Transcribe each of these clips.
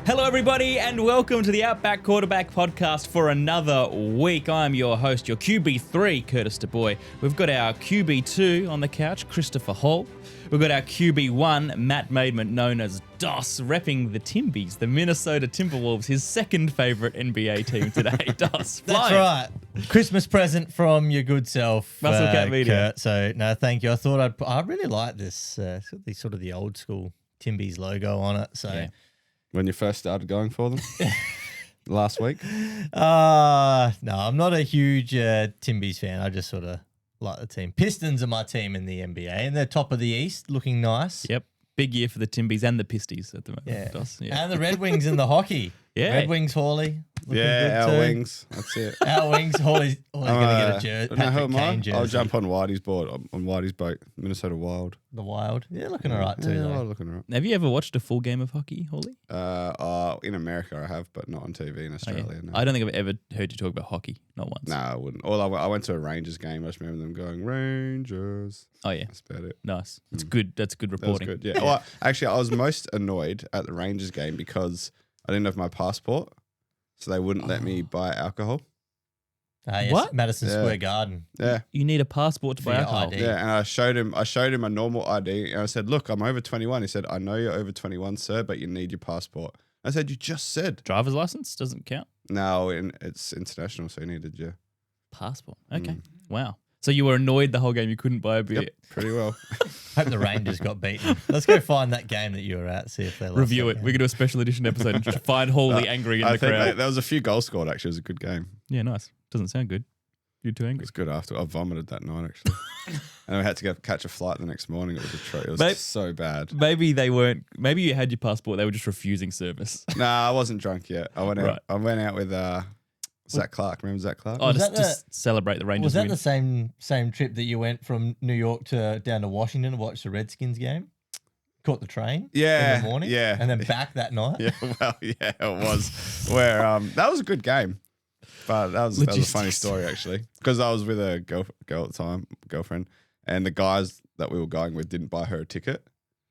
Hello, everybody, and welcome to the Outback Quarterback Podcast for another week. I'm your host, your QB3, Curtis DeBoy. We've got our QB2 on the couch, Christopher Hall. We've got our QB1, Matt Maidment, known as Doss, repping the Timbies, the Minnesota Timberwolves, his second favourite NBA team today. Doss, That's right. Christmas present from your good self, Muscle Cat Media. Curt. So, no, thank you. I thought I really like this, sort of the old school Timbies logo on it. So. Yeah. When you first started going for them last week? No, I'm not a huge Timbies fan. I just sort of like the team. Pistons are my team in the NBA, and they're top of the East, looking nice. Yep. Big year for the Timbies and the Pisties at the moment. Yeah. Doss. Yeah. And the Red Wings in the hockey. Yeah. Red Wings, Hawley. Yeah, our wings. That's it. Our Wings. Hawley's going to get a jersey. Now, who Patrick am I? Kane jersey. I'll jump on Whitey's board, on Whitey's boat, Minnesota Wild. The Wild. Yeah, looking all right too, Yeah, though. Wild looking all right. Have you ever watched a full game of hockey, Hawley? In America I have, but not on TV in Australia. Oh, yeah. No. I don't think I've ever heard you talk about hockey, not once. No, I wouldn't. I went to a Rangers game. I just remember them going, Rangers. Oh, yeah. That's about it. Nice. That's good. That's good That was reporting. good, yeah. Well, actually, I was most annoyed at the Rangers game because I didn't have my passport, so they wouldn't let me buy alcohol. Yes, What? Madison Yeah. Square Garden. Yeah. You need a passport to For buy your alcohol. ID. Yeah, and I showed him a normal ID, and I said, "Look, I'm over 21." He said, "I know you're over 21, sir, but you need your passport." I said, "You just said." Driver's license doesn't count. No, it's international, so you needed your Passport. Okay. Wow. So you were annoyed the whole game you couldn't buy a beer. Yep, pretty well. Hope the Rangers got beaten. Let's go find that game that you were at, see if they lost. Review that it. game. We could do a special edition episode and just find Hawley angry in I the think crowd. there was a few goals scored. Actually, it was a good game. Yeah, nice. Doesn't sound good. You're too It angry. was good after. I vomited that night actually, and we had to go catch a flight the next morning. It was a treat. It was Mate. so bad. Maybe they weren't. Maybe you had your passport. They were just refusing service. Nah, I wasn't drunk yet. I went out. Right. I went out with Zach Clark. Remember Zach Clark? Oh, Was just, that just celebrate the Rangers Was that win. the same trip that you went from New York down to Washington to watch the Redskins game? Caught the train Yeah, in the morning? yeah. And then back that night? Yeah, well, yeah, it was. Where that was a good game, but that was a funny Logistics. story actually. Because I was with a girl at the time, girlfriend, and the guys that we were going with didn't buy her a ticket,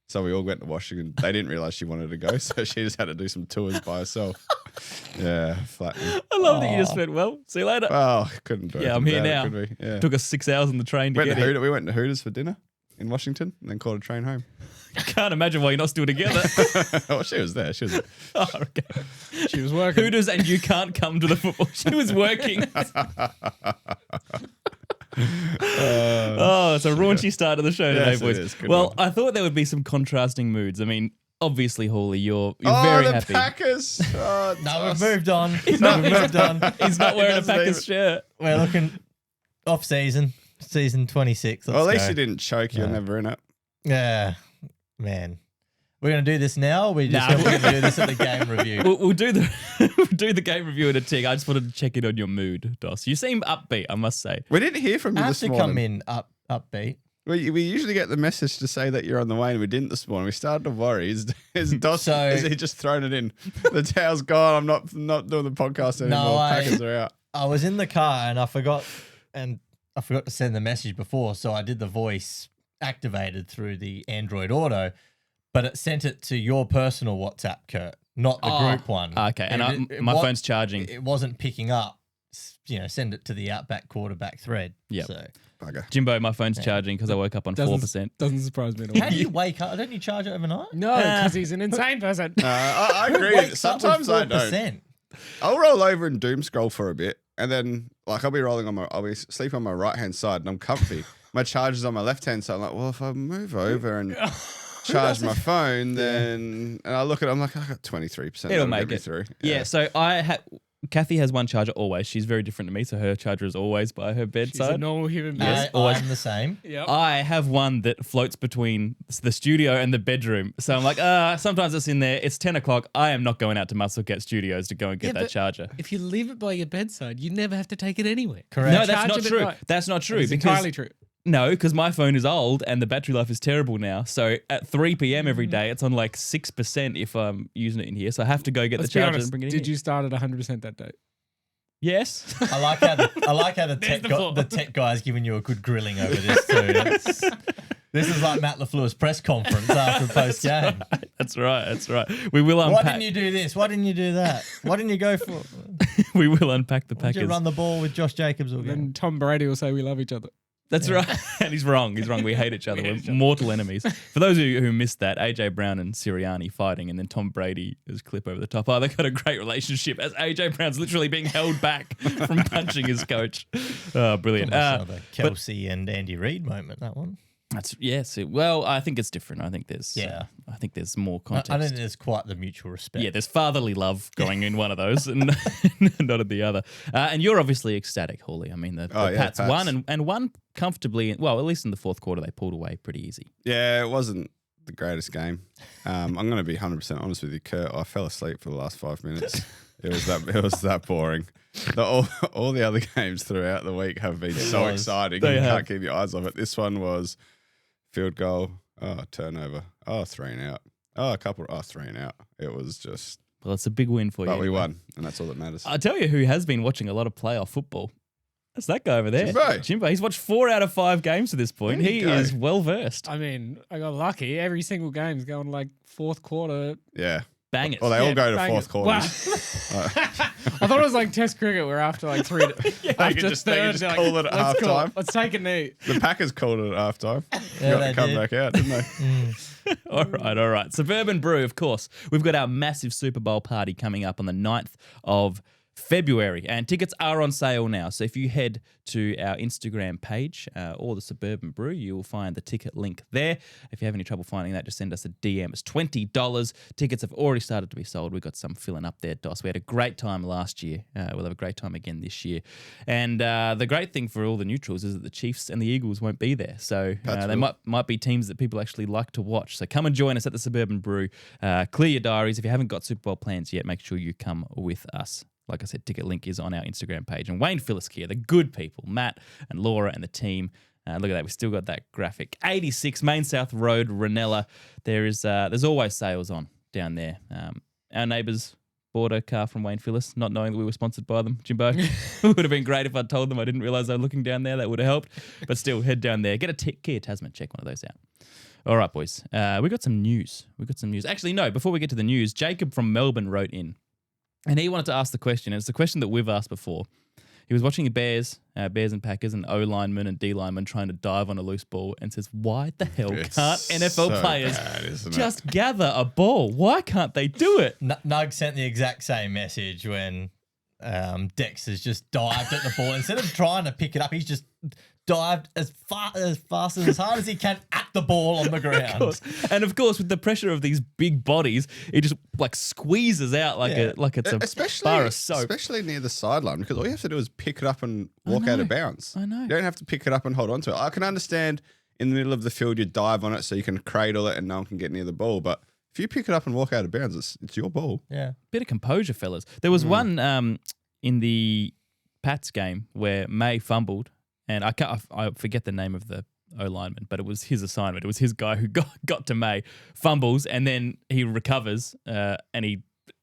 so we all went to Washington. They didn't realize she wanted to go, so she just had to do some tours by herself. Yeah, flattening. I love that you just went, well, see you later. Oh, couldn't do it. Yeah, I'm here now. Could we? Yeah. Took us 6 hours on the train to get here. We went to Hooters for dinner in Washington, and then caught a train home. Can't imagine why you're not still together. Oh, she was there. She was. Oh, okay. She was working. Hooters and you can't come to the football. She was working. Oh, it's a raunchy start to the show today, Yes, it boys. is. Good Well, one. I thought there would be some contrasting moods. I mean, obviously, Hawley, you're Oh, very the happy. Packers. Oh, No, we've moved on. not- We've moved on. He's not wearing a doesn't Packers shirt. We're looking off season 26. Well, at Let's least go. you didn't choke. You're No. never in it. Yeah, man. We're going to do this now, or we're just Nah. going to do this at the game review? We'll do the we'll do the game review in a tick. I just wanted to check in on your mood, Doss. You seem upbeat, I must say. We didn't hear from you I have this to morning. come in upbeat. We usually get the message to say that you're on the way, and we didn't this morning. We started to worry. Is Doss? So- is he just thrown it in? The towel's gone. I'm not doing the podcast anymore. No, Packers are out. I was in the car and I forgot to send the message before, so I did the voice activated through the Android Auto, but it sent it to your personal WhatsApp, Curt, not the group one. Okay, and my wa- phone's charging. It wasn't picking up. Send it to the Outback quarterback thread. Yep. So Bugger. Jimbo, my phone's charging because I woke up on 4%. Doesn't surprise me at all. how do you wake up? Don't you charge it overnight? No, because he's an insane person. I Who agree. wakes up with Sometimes I don't. 4%? I'll roll over and doom scroll for a bit, and then I'll be sleep on my right hand side, and I'm comfy. My charger's on my left hand side. I'm like, well, if I move over and charge my phone, then and I look at it, I'm like, I got 23%. It'll make it through. Yeah, so Kathy has one charger always. She's very different to me, so her charger is always by her He's a bedside. normal human being. Yes, I'm the same. Yep. I have one that floats between the studio and the bedroom. So I'm like, sometimes it's in there. It's 10 o'clock. I am not going out to Muscle Cat Studios to go and get that but charger. If you leave it by your bedside, you never have to take it anywhere. Correct. No, that's Charge not it at true. night. That's not true. It's because entirely true. No, because my phone is old and the battery life is terrible now. So at 3 p.m. every day, it's on like 6% if I'm using it in here. So I have to go get Let's the be charger honest, and bring it in. did here. you start at 100% that day? Yes. I like how the tech guy's giving you a good grilling over this too. This is like Matt LaFleur's press conference after the post game. That's right. That's right. We will Why unpack. didn't you do this? Why didn't you do that? Why didn't you go for? We will unpack the Why did you Packers. run the ball with Josh Jacobs all And game? then Tom Brady will say we love each other. That's right. And he's wrong. He's wrong. We hate each other. We're mortal enemies. For those of you who missed that, AJ Brown and Sirianni fighting, and then Tom Brady is clip over the top. Oh, they've got a great relationship as AJ Brown's literally being held back from punching his coach. Oh, brilliant. Almost another Kelsey and Andy Reid moment. That one. That's yes. Well, I think it's different. I think there's I think there's more context. I don't think there's quite the mutual respect. Yeah, there's fatherly love going in one of those and not in the other. And you're obviously ecstatic, Hawley. I mean, the Pats won and won comfortably. Well, at least in the fourth quarter, they pulled away pretty easy. Yeah, it wasn't the greatest game. I'm going to be 100% honest with you, Curt. I fell asleep for the last 5 minutes. It was that boring. All the other games throughout the week have been so exciting. You can't keep your eyes off it. This one was field goal, turnover, 3 and out. Three and out. It was just... Well, it's a big win for you. But we won, and that's all that matters. I'll tell you who has been watching a lot of playoff football. That's that guy over there. Jimbo. He's watched 4 out of 5 games to this point. He is well versed. I mean, I got lucky. Every single game's going like fourth quarter. Yeah. Bang it. Well, they all go to bang fourth it. quarters. Wow. I thought it was like Test cricket where after like 3, after just third, call it at let's halftime. Let's take a knee. The Packers called it at halftime. Yeah, Got they to come did. back out, didn't they? All right. Suburban Brew, of course. We've got our massive Super Bowl party coming up on the 9th of February, and tickets are on sale now. So if you head to our Instagram page or the Suburban Brew, you will find the ticket link there. If you have any trouble finding that, just send us a DM. It's $20. Tickets have already started to be sold. We've got some filling up there, Dos. We had a great time last year. We'll have a great time again this year. And the great thing for all the neutrals is that the Chiefs and the Eagles won't be there. So they might be teams that people actually like to watch. So come and join us at the Suburban Brew. Clear your diaries. If you haven't got Super Bowl plans yet, make sure you come with us. Like I said, ticket link is on our Instagram page. And Wayne Phillips here, the good people, Matt and Laura and the team. Look at that. We still got that graphic. 86 Main South Road, Ranella. There's always sales on down there. Our neighbours bought a car from Wayne Phillips, not knowing that we were sponsored by them. Jimbo, it would have been great if I'd told them. I didn't realise they were looking down there. That would have helped. But still, head down there. Get a Kia Tasman. Check one of those out. All right, boys. We got some news. Actually, no, before we get to the news, Jacob from Melbourne wrote in. And he wanted to ask the question, and it's the question that we've asked before. He was watching the Bears and Packers and O-linemen and D-linemen trying to dive on a loose ball and says, why the hell can't NFL so players bad, just gather a ball? Why can't they do it? Nug sent the exact same message when Dexter's just dived at the ball. Instead of trying to pick it up, he's just dived as fast and as hard as he can at the ball on the ground. And of course, with the pressure of these big bodies, it just like squeezes out like it's a bar of soap. Especially near the sideline, because all you have to do is pick it up and walk out of bounds. I know. You don't have to pick it up and hold on to it. I can understand in the middle of the field you dive on it so you can cradle it and no one can get near the ball, but if you pick it up and walk out of bounds, it's your ball. Yeah. Bit of composure, fellas. There was one in the Pats game where May fumbled, and I forget the name of the O-lineman, but it was his assignment. It was his guy who got to May, fumbles, and then he recovers, and he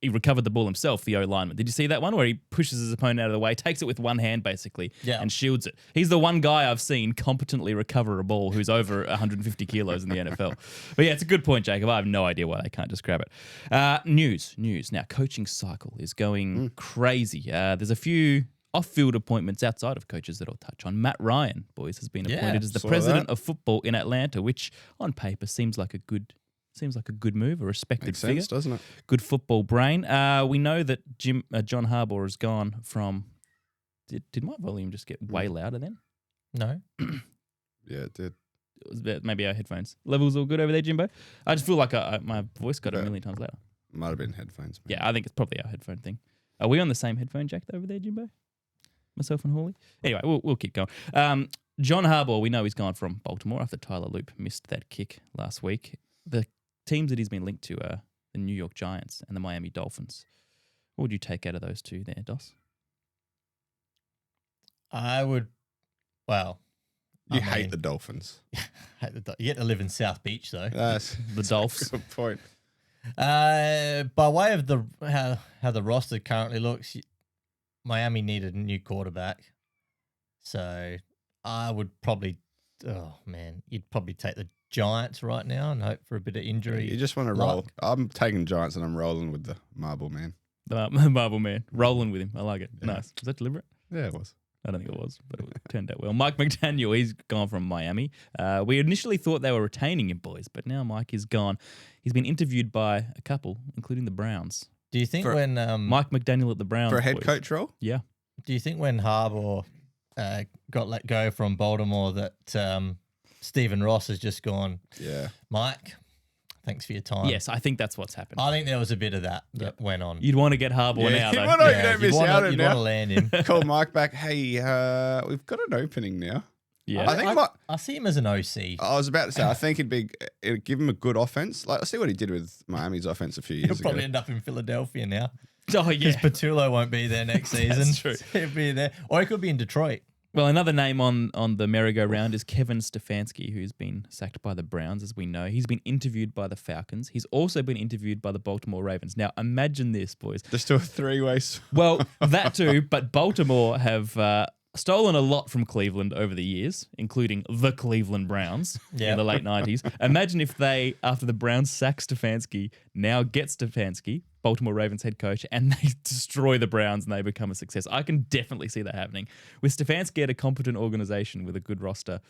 recovered the ball himself, the O-lineman. Did you see that one where he pushes his opponent out of the way, takes it with one hand basically, and shields it? He's the one guy I've seen competently recover a ball who's over 150 kilos in the NFL. But yeah, it's a good point, Jacob. I have no idea why they can't just grab it. News. Now, coaching cycle is going crazy. There's a few off-field appointments outside of coaches that I'll touch on. Matt Ryan, boys, has been appointed as the president of football in Atlanta, which on paper seems like a good move, a respected Makes figure. sense, doesn't it? Good football brain. We know that John Harbaugh has gone from... Did my volume just get way louder then? No. Yeah, it did. It was maybe our headphones. Levels all good over there, Jimbo? I just feel like my voice got a million times louder. Might have been headphones. Maybe. Yeah, I think it's probably our headphone thing. Are we on the same headphone jack over there, Jimbo? Myself and Hawley? Anyway, we'll keep going. John Harbaugh, we know he's gone from Baltimore after Tyler Loop missed that kick last week. The teams that he's been linked to are the New York Giants and the Miami Dolphins. What would you take out of those two there, Dos? I would, You hate the Dolphins. you get to live in South Beach though. That's The Dolphs. a good point. By way of how the roster currently looks, Miami needed a new quarterback. So I would probably, you'd probably take the Giants right now and hope for a bit of injury. You just want to luck. roll. I'm taking Giants and I'm rolling with the Marble Man. The Marble Man. Rolling with him. I like it. Yeah. Nice. Was that deliberate? Yeah, it was. I don't think it was, but it turned out well. Mike McDaniel, he's gone from Miami. We initially thought they were retaining him, boys, but now Mike is gone. He's been interviewed by a couple, including the Browns. Do you think For- when Mike McDaniel at the Browns. For a head boys. coach role? Yeah. Do you think when Harbaugh got let go from Baltimore that Stephen Ross has just gone, Yeah. Mike, thanks for your time? Yes, I think that's what's happened. I think there was a bit of that went on. You'd want to get Harbaugh now, you though. want to, you don't you'd miss wanna- out on you'd want to now. land him. Call Mike back. Hey, we've got an opening now. Yeah. I think I see him as an OC. I was about to say, I think it'd give him a good offense. Like, I see what he did with Miami's offense a few He'll years ago. probably end up in Philadelphia now. Oh, yeah. Because Patullo won't be there next season. That's true. He'll be there. Or he could be in Detroit. Well, another name on the merry-go-round is Kevin Stefanski, who's been sacked by the Browns, as we know. He's been interviewed by the Falcons. He's also been interviewed by the Baltimore Ravens. Now, imagine this, boys. Just do a three-way. Well, that too, but Baltimore have stolen a lot from Cleveland over the years, including the Cleveland Browns Yeah. in the late 90s. Imagine if they, after the Browns sack Stefanski, now get Stefanski, Baltimore Ravens head coach, and they destroy the Browns and they become a success. I can definitely see that happening. With Stefanski at a competent organization with a good roster,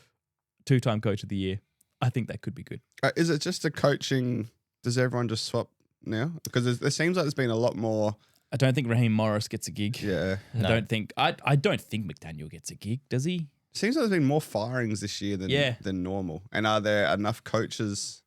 2-time coach of the year, I think that could be good. Is it just a coaching? Does everyone just swap now? Because there seems like there's been a lot more. I don't think Raheem Morris gets a gig. Yeah. No. I don't think McDaniel gets a gig, does he? Seems like there's been more firings this year than normal. And are there enough coaches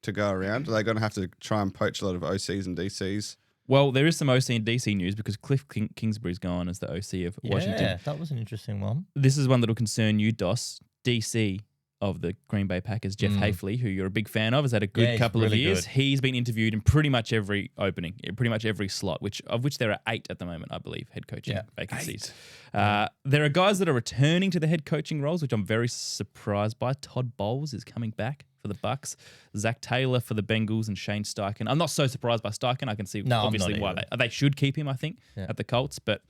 to go around? Are they going to have to try and poach a lot of OCs and DCs? Well, there is some OC and DC news because Cliff Kingsbury's gone as the OC of Washington. Yeah, that was an interesting one. This is one that will concern you, Dos. DC of the Green Bay Packers, Jeff Hafley, who you're a big fan of, has had a good he's couple of really years. good. He's been interviewed in pretty much every opening, in pretty much every slot, of which there are 8 at the moment, I believe, head coaching vacancies. There are guys that are returning to the head coaching roles, which I'm very surprised by. Todd Bowles is coming back for the Bucks. Zach Taylor for the Bengals and Shane Steichen. I'm not so surprised by Steichen. I can see No, I'm obviously not why either. they should keep him, I think, Yeah. at the Colts. But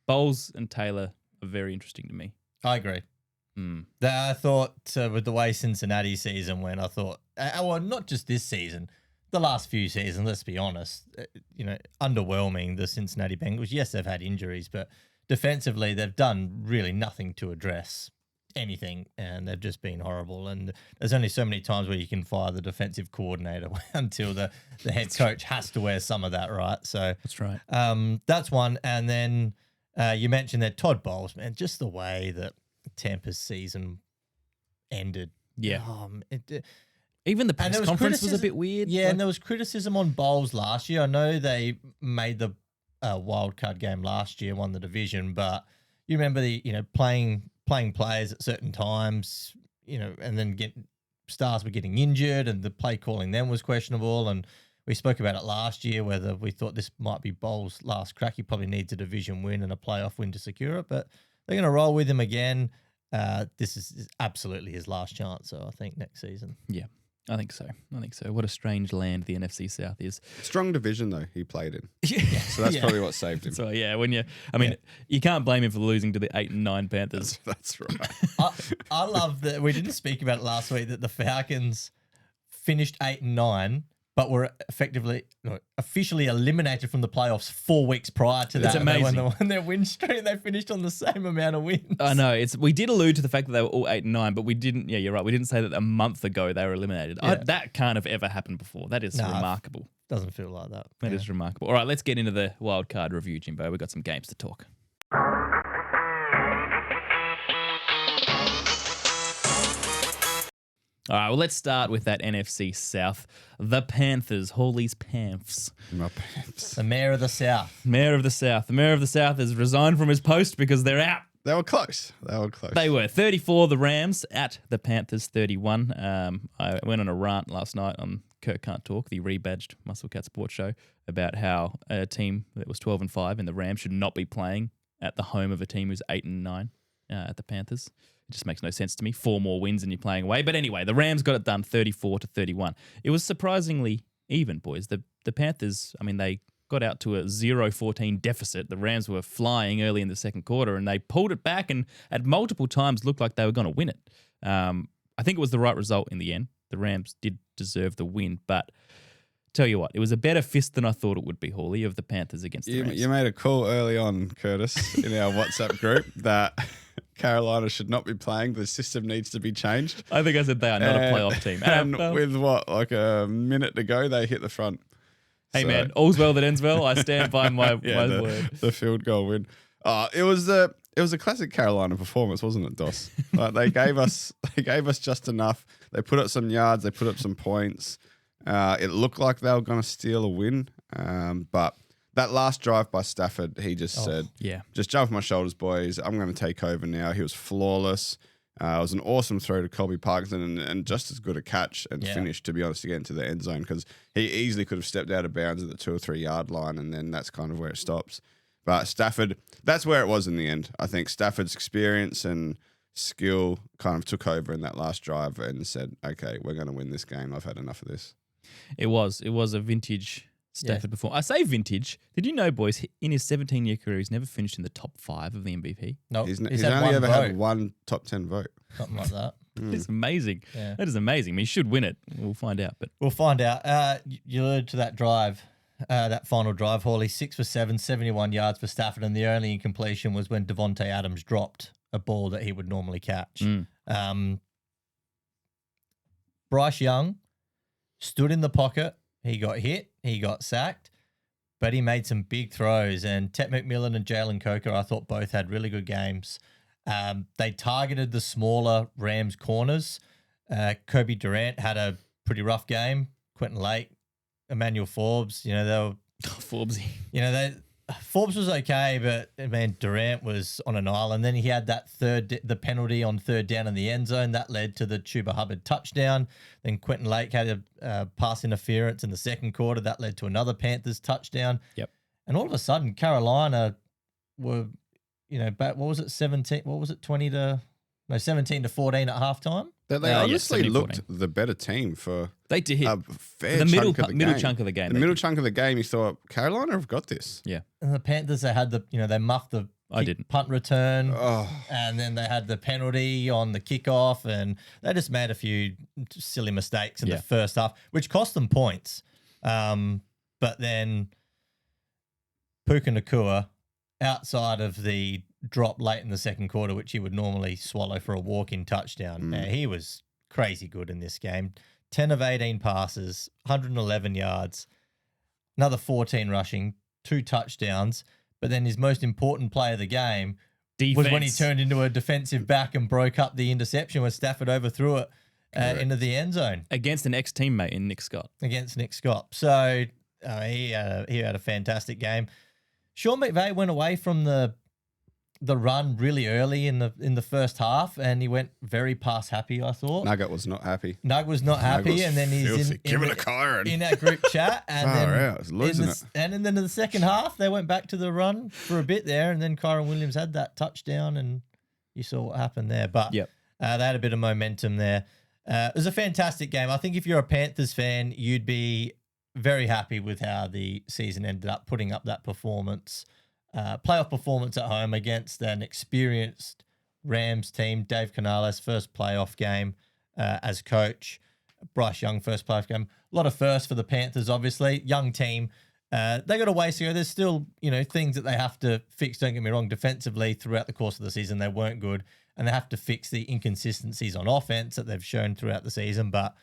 Bowles and Taylor are very interesting to me. I agree. I thought with the way Cincinnati season went, I thought, well, not just this season, the last few seasons, let's be honest, underwhelming, the Cincinnati Bengals. Yes, they've had injuries, but defensively, they've done really nothing to address anything, and they've just been horrible. And there's only so many times where you can fire the defensive coordinator until the head coach has to wear some of that, right? So That's right. that's one. And then you mentioned that Todd Bowles, man, just the way that Tampa's season ended. Yeah. It, Even the and press there was conference was a criticism- bit weird. Yeah, Like- and there was criticism on Bowles last year. I know they made the wild card game last year, won the division, but you remember playing players at certain times, and then stars were getting injured, and the play calling then was questionable. And we spoke about it last year, whether we thought this might be Bowles' last crack. He probably needs a division win and a playoff win to secure it, but they're going to roll with him again. This is absolutely his last chance, so I think next season. Yeah, I think so. What a strange land the NFC South is. Strong division, though, he played in. Yeah. So that's Yeah. probably what saved him. So yeah, you can't blame him for losing to the 8 and 9 Panthers. That's right. I love that we didn't speak about it last week, that the Falcons finished 8 and 9, but were officially eliminated from the playoffs 4 weeks prior to that. It's amazing. When they won their win streak, they finished on the same amount of wins. I know. We did allude to the fact that they were all 8 and 9, but we didn't. Yeah, you're right. We didn't say that a month ago they were eliminated. Yeah. That can't have ever happened before. That is No, remarkable. Doesn't feel like that. That is remarkable. All right, let's get into the wild card review, Jimbo. We've got some games to talk. All right, well, let's start with that NFC South. The Panthers, Hawley's Panthers. My pants. The mayor of the South. Mayor of the South. The Mayor of the South has resigned from his post because they're out. They were close. They were 34, the Rams, at the Panthers 31. I went on a rant last night on Curt Can't Talk, the rebadged Muscle Cat Sports Show, about how a team that was 12 and 5 and the Rams should not be playing at the home of a team who's 8 and 9 at the Panthers. It just makes no sense to me. 4 more wins and you're playing away. But anyway, the Rams got it done 34 to 31. It was surprisingly even, boys. The Panthers, they got out to a 0-14 deficit. The Rams were flying early in the second quarter and they pulled it back and at multiple times looked like they were going to win it. I think it was the right result in the end. the Rams did deserve the win. But tell you what, it was a better fist than I thought it would be, Hawley, of the Panthers against the Rams. You made a call early on, Curtis, in our WhatsApp group that Carolina should not be playing. The system needs to be changed. I think I said they are not a playoff team. And with like a minute to go, they hit the front. Hey, man, all's well that ends well. I stand by my word. The field goal win. It was a classic Carolina performance, wasn't it, Dos? Like they gave us just enough. They put up some yards. They put up some points. It looked like they were going to steal a win, but that last drive by Stafford, he just said, just jump off my shoulders, boys. I'm going to take over now. He was flawless. It was an awesome throw to Colby Parkinson and just as good a catch and finish, to be honest, to get into the end zone, because he easily could have stepped out of bounds at the 2 or 3 yard line, and then that's kind of where it stops. But Stafford, that's where it was in the end. I think Stafford's experience and skill kind of took over in that last drive and said, okay, we're going to win this game. I've had enough of this. It was a vintage Stafford performance. I say vintage. Did you know, boys, in his 17-year career, he's never finished in the top 5 of the MVP? No, He's only ever had one top 10 vote. Something like that. It's amazing. Yeah. That is amazing. I mean, he should win it. We'll find out. But We'll find out. You alluded to that drive, that final drive, Hawley, 6 for 7, 71 yards for Stafford, and the only incompletion was when Devontae Adams dropped a ball that he would normally catch. Bryce Young stood in the pocket. He got hit. He got sacked. But he made some big throws. And Tet McMillan and Jalen Coker, I thought both had really good games. They targeted the smaller Rams corners. Kobe Durant had a pretty rough game. Quentin Lake, Emmanuel Forbes, they were... Forbesy. Forbes was okay, but man, Durant was on an island. Then he had that the penalty on 3rd down in the end zone. That led to the Chuba Hubbard touchdown. Then Quentin Lake had a pass interference in the second quarter. That led to another Panthers touchdown. Yep. And all of a sudden, Carolina were, back, what was it, 17? What was it, 17 to 14 at halftime? They honestly looked the better team for they did a fair the middle chunk chunk of the game. The middle chunk of the game, you thought Carolina have got this. Yeah. And the Panthers, they had they muffed the punt return, and then they had the penalty on the kickoff, and they just made a few silly mistakes in the first half, which cost them points. But then Puka Nacua, outside of the drop late in the second quarter, which he would normally swallow for a walk-in touchdown, he was crazy good in this game. 10 of 18 passes, 111 yards, another 14 rushing, 2 touchdowns. But then his most important play of the game was when he turned into a defensive back and broke up the interception when Stafford overthrew it into the end zone. Against an ex-teammate in Nick Scott. So he had a fantastic game. Sean McVay went away from the run really early in the first half, and he went very pass happy, I thought. Nugget was not happy. And then he's in our group chat, and then in the second half they went back to the run for a bit there, and then Kyron Williams had that touchdown, and you saw what happened there. But they had a bit of momentum there. It was a fantastic game. I think if you're a Panthers fan, you'd be very happy with how the season ended up, putting up that performance. Playoff performance at home against an experienced Rams team. Dave Canales' first playoff game as coach. Bryce Young, first playoff game. A lot of firsts for the Panthers, obviously. Young team. They got a ways to go. There's still, things that they have to fix. Don't get me wrong. Defensively, throughout the course of the season, they weren't good. And they have to fix the inconsistencies on offense that they've shown throughout the season. But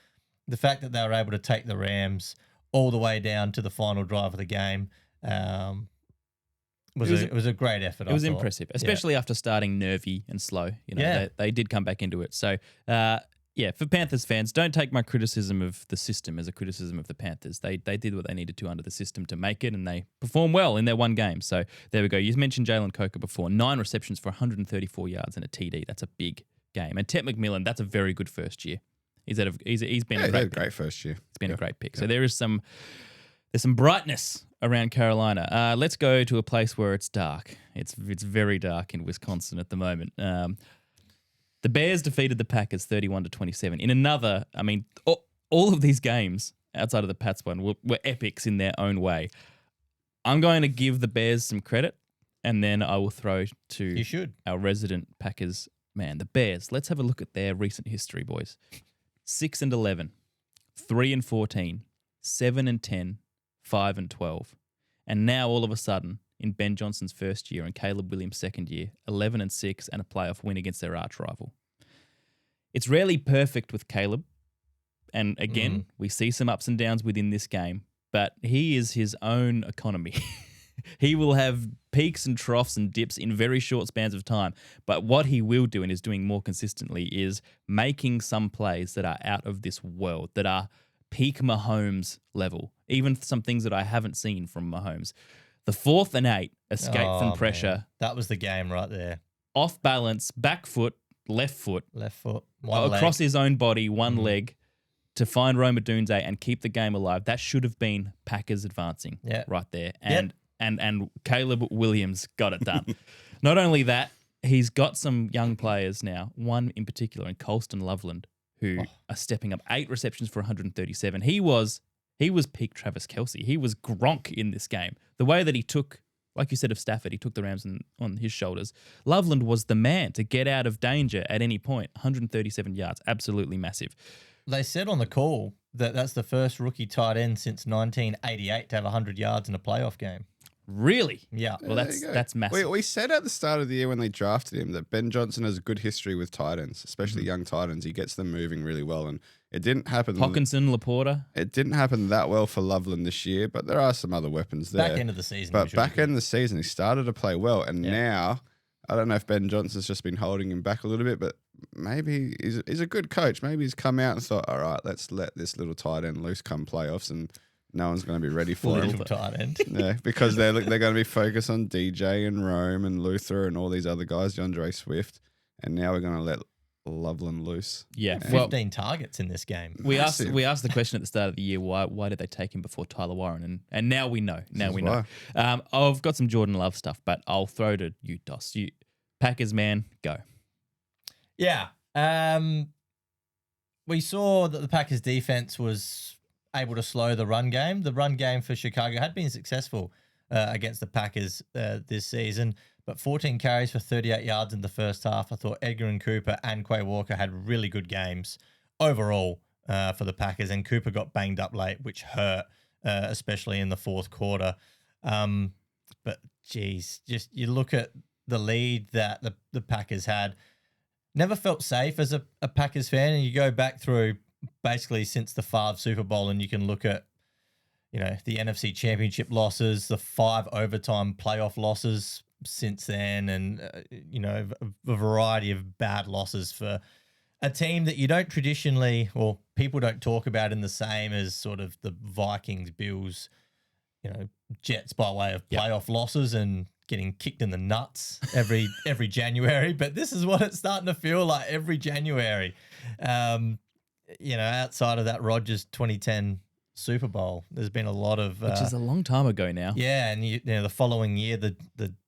the fact that they were able to take the Rams all the way down to the final drive of the game, it was a great effort. It was impressive, especially after starting nervy and slow. They did come back into it. So, for Panthers fans, don't take my criticism of the system as a criticism of the Panthers. They did what they needed to under the system to make it, and they performed well in their one game. So there we go. You mentioned Jalen Coker before. 9 receptions for 134 yards and a TD. That's a big game. And Tet McMillan, that's a very good first year. He's been a great first year. It's been a great pick. So there's some brightness around Carolina. Let's go to a place where it's dark. It's very dark in Wisconsin at the moment. The Bears defeated the Packers 31-27 in another. I mean, all of these games outside of the Pats one were epics in their own way. I'm going to give the Bears some credit, and then I will throw to our resident Packers man, the Bears. Let's have a look at their recent history, boys. 6-11, 3-14, 7-10, 5-12. And now all of a sudden, in Ben Johnson's first year and Caleb Williams' second year, 11-6 and a playoff win against their arch rival. It's rarely perfect with Caleb. And again, we see some ups and downs within this game, but he is his own economy. He will have peaks and troughs and dips in very short spans of time. But what he will do and is doing more consistently is making some plays that are out of this world, that are peak Mahomes level, even some things that I haven't seen from Mahomes. The 4th and 8 escape from pressure. Man. That was the game right there. Off balance, back foot, left foot. One across leg. his own body, one leg, to find Rome Odunze and keep the game alive. That should have been Packers advancing right there. And Caleb Williams got it done. Not only that, he's got some young players now, one in particular in Colston Loveland, who are stepping up. 8 receptions for 137. He was peak Travis Kelce. He was Gronk in this game. The way that he took, like you said of Stafford, he took the Rams on his shoulders. Loveland was the man to get out of danger at any point. 137 yards, absolutely massive. They said on the call that that's the first rookie tight end since 1988 to have 100 yards in a playoff game. Really? Yeah. Well, that's massive. We said at the start of the year when they drafted him that Ben Johnson has a good history with tight ends, especially young tight ends. He gets them moving really well, and it didn't happen. Hawkinson, Laporta. It didn't happen that well for Loveland this year, but there are some other weapons there. Back end of the season. But back end of the season, he started to play well, and now I don't know if Ben Johnson's just been holding him back a little bit, but maybe he's a good coach. Maybe he's come out and thought, all right, let's let this little tight end loose come playoffs, and no one's going to be ready for him. Tight end. Yeah, because they're going to be focused on DJ and Rome and Luther and all these other guys, DeAndre Swift, and now we're going to let Loveland loose. Yeah, 15 targets in this game. We asked the question at the start of the year, why did they take him before Tyler Warren? And now we know. I've got some Jordan Love stuff, but I'll throw to you, Dos. Packers, man, go. Yeah. We saw that the Packers defense was able to slow the run game. The run game for Chicago had been successful against the Packers this season, but 14 carries for 38 yards in the first half. I thought Edgar and Cooper and Quay Walker had really good games overall for the Packers, and Cooper got banged up late, which hurt, especially in the fourth quarter. But geez, just you look at the lead that the Packers had. Never felt safe as a Packers fan, and you go back through basically since the Favre Super Bowl, and you can look at, the NFC Championship losses, the 5 overtime playoff losses since then, and, a variety of bad losses for a team that you don't traditionally, or people don't talk about in the same as sort of the Vikings, Bills, Jets by way of playoff losses and getting kicked in the nuts every January. But this is what it's starting to feel like every January. Outside of that Rodgers 2010 Super Bowl, there's been a lot of which is a long time ago now. Yeah, and the following year, the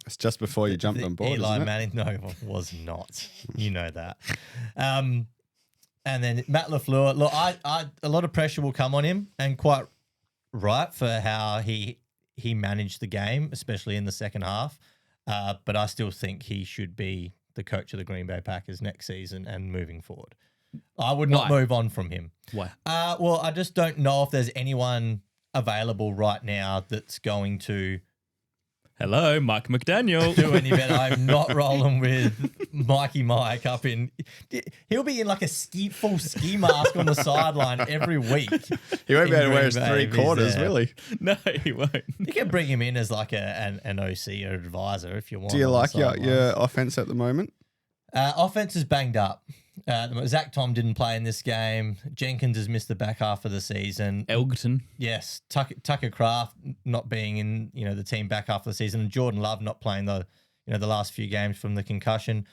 it's just before you jumped on board. Eli Manning, no, it was not. You know that. And then Matt LaFleur. Look, I a lot of pressure will come on him, and quite right for how he managed the game, especially in the second half. But I still think he should be the coach of the Green Bay Packers next season and moving forward. I would not move on from him. Why? Well, I just don't know if there's anyone available right now that's going to Hello, Mike McDaniel. do any better. I'm not rolling with Mikey Mike up in. He'll be in like a full ski mask on the sideline every week. He won't be able to wear his 3 quarters, will he? No, he won't. You can bring him in as like an OC or advisor if you want. Do you like your offense at the moment? Offense is banged up. Zach Tom didn't play in this game. Jenkins has missed the back half of the season. Elgton. Yes. Tucker Kraft not being in, the team back half of the season, and Jordan Love not playing the last few games from the concussion.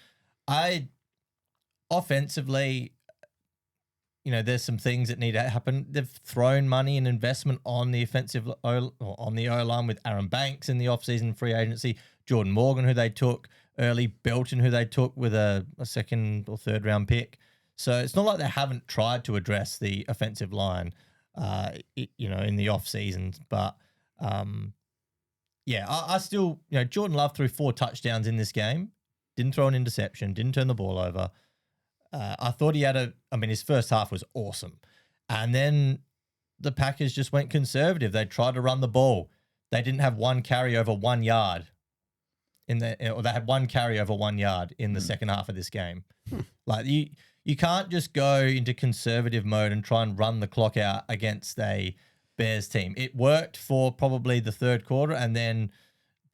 Offensively, there's some things that need to happen. They've thrown money and investment on the on the O-line with Aaron Banks in the offseason free agency, Jordan Morgan, who they took early, Belton, who they took with a second or third round pick. So it's not like they haven't tried to address the offensive line, in the off seasons. But I still, Jordan Love threw 4 touchdowns in this game, didn't throw an interception, didn't turn the ball over. I thought he had his first half was awesome. And then the Packers just went conservative. They tried to run the ball. They didn't have one carry over 1 yard or they had one carry over 1 yard in the second half of this game. Like you can't just go into conservative mode and try and run the clock out against a Bears team. It worked for probably the third quarter, and then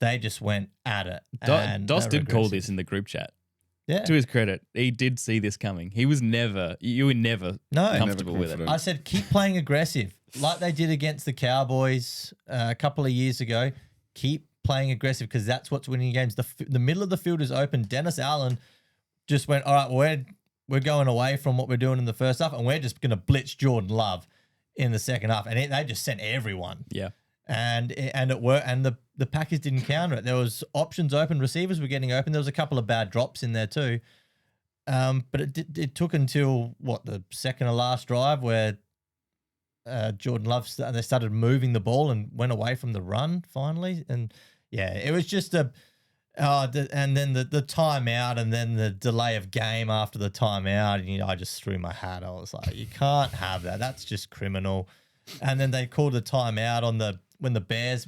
they just went at it. Dos did call this in the group chat. Yeah. To his credit, he did see this coming. You were never comfortable with it. I said, keep playing aggressive like they did against the Cowboys a couple of years ago. Keep playing aggressive because that's what's winning games. The middle of the field is open. Dennis Allen just went, all right, we're going away from what we're doing in the first half, and we're just going to blitz Jordan Love in the second half. And they just sent everyone. Yeah. And it worked, and the Packers didn't counter it. There was options open, receivers were getting open. There was a couple of bad drops in there too. But it took until the second to last drive where Jordan Love they started moving the ball and went away from the run finally. And yeah, it was just and then the timeout and then the delay of game after the timeout. And, I just threw my hat. I was like, you can't have that. That's just criminal. And then they called a timeout when the Bears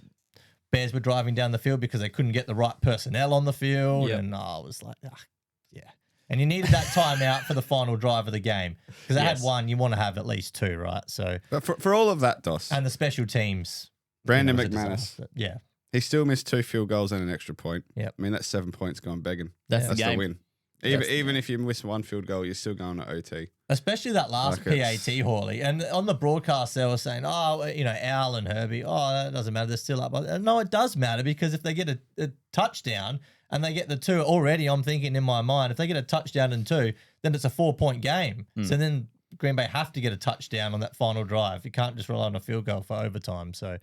were driving down the field because they couldn't get the right personnel on the field. Yep. And I was like, yeah. And you needed that timeout for the final drive of the game because they had one. You want to have at least two, right? So, but for all of that, Dos. And the special teams. Brandon McManus. Yeah. He still missed 2 field goals and an extra point. Yep. I mean, that's 7 points gone begging. That's the win. Even if you miss 1 field goal, you're still going to OT. Especially that last PAT, Hawley. And on the broadcast, they were saying, Al and Herbie, that doesn't matter. They're still up. No, it does matter because if they get a touchdown and they get the 2 already, I'm thinking in my mind, if they get a touchdown and 2, then it's a 4-point game. So then Green Bay have to get a touchdown on that final drive. You can't just rely on a field goal for overtime. So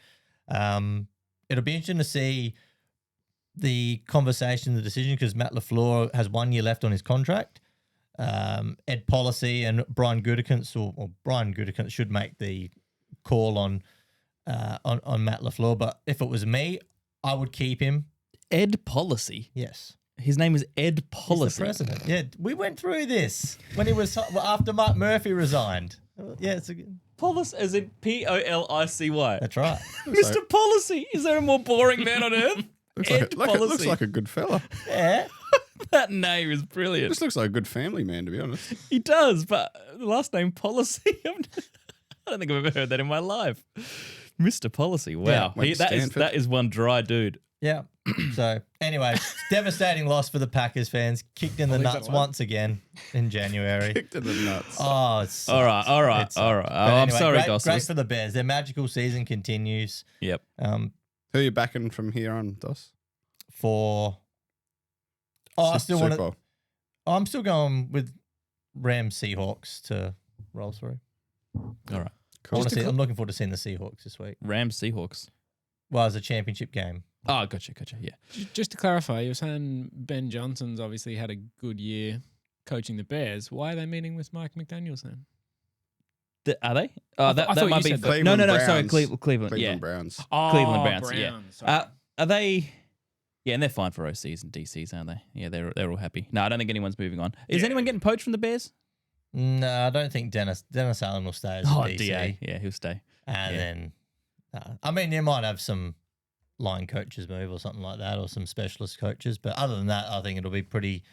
it'll be interesting to see the conversation, the decision, because Matt LaFleur has 1 year left on his contract. Ed Policy and Brian Gutekunst, or Brian Gutekunst should make the call on Matt LaFleur. But if it was me, I would keep him. Ed Policy? Yes. His name is Ed Policy. He's the president. Yeah, we went through this when he was after Mark Murphy resigned. Yeah, it's Policy, as in Policy. That's right. Mr. Policy. Is there a more boring man on earth? Looks like a good fella. Yeah. That name is brilliant. Just looks like a good family man, to be honest. He does, but the last name Policy, I don't think I've ever heard that in my life. Mr. Policy, wow. Yeah, that is one dry dude. Yeah. So, anyway, devastating loss for the Packers fans. Kicked in the nuts once again in January. Kicked in the nuts. Oh, it's all right. Anyway, I'm sorry, Dos. Great for the Bears. Their magical season continues. Yep. Who are you backing from here on, Dos? I'm still going with Rams Seahawks to roll through. All right. Cool. I'm looking forward to seeing the Seahawks this week. Rams Seahawks. Well, it's a championship game. Oh, gotcha. Yeah. Just to clarify, you're saying Ben Johnson's obviously had a good year coaching the Bears. Why are they meeting with Mike McDaniels then? Are they? I that thought might you be. said that. No. Browns. Sorry, Cleveland. Yeah. Browns. Oh, Cleveland Browns. Yeah. Sorry. Are they? Yeah, and they're fine for OCs and DCs, aren't they? Yeah, they're all happy. No, I don't think anyone's moving on. Is anyone getting poached from the Bears? No, I don't think Dennis Allen will stay as a DC. DA. Yeah, he'll stay. And then, you might have some line coaches move or something like that, or some specialist coaches. But other than that, I think it'll be pretty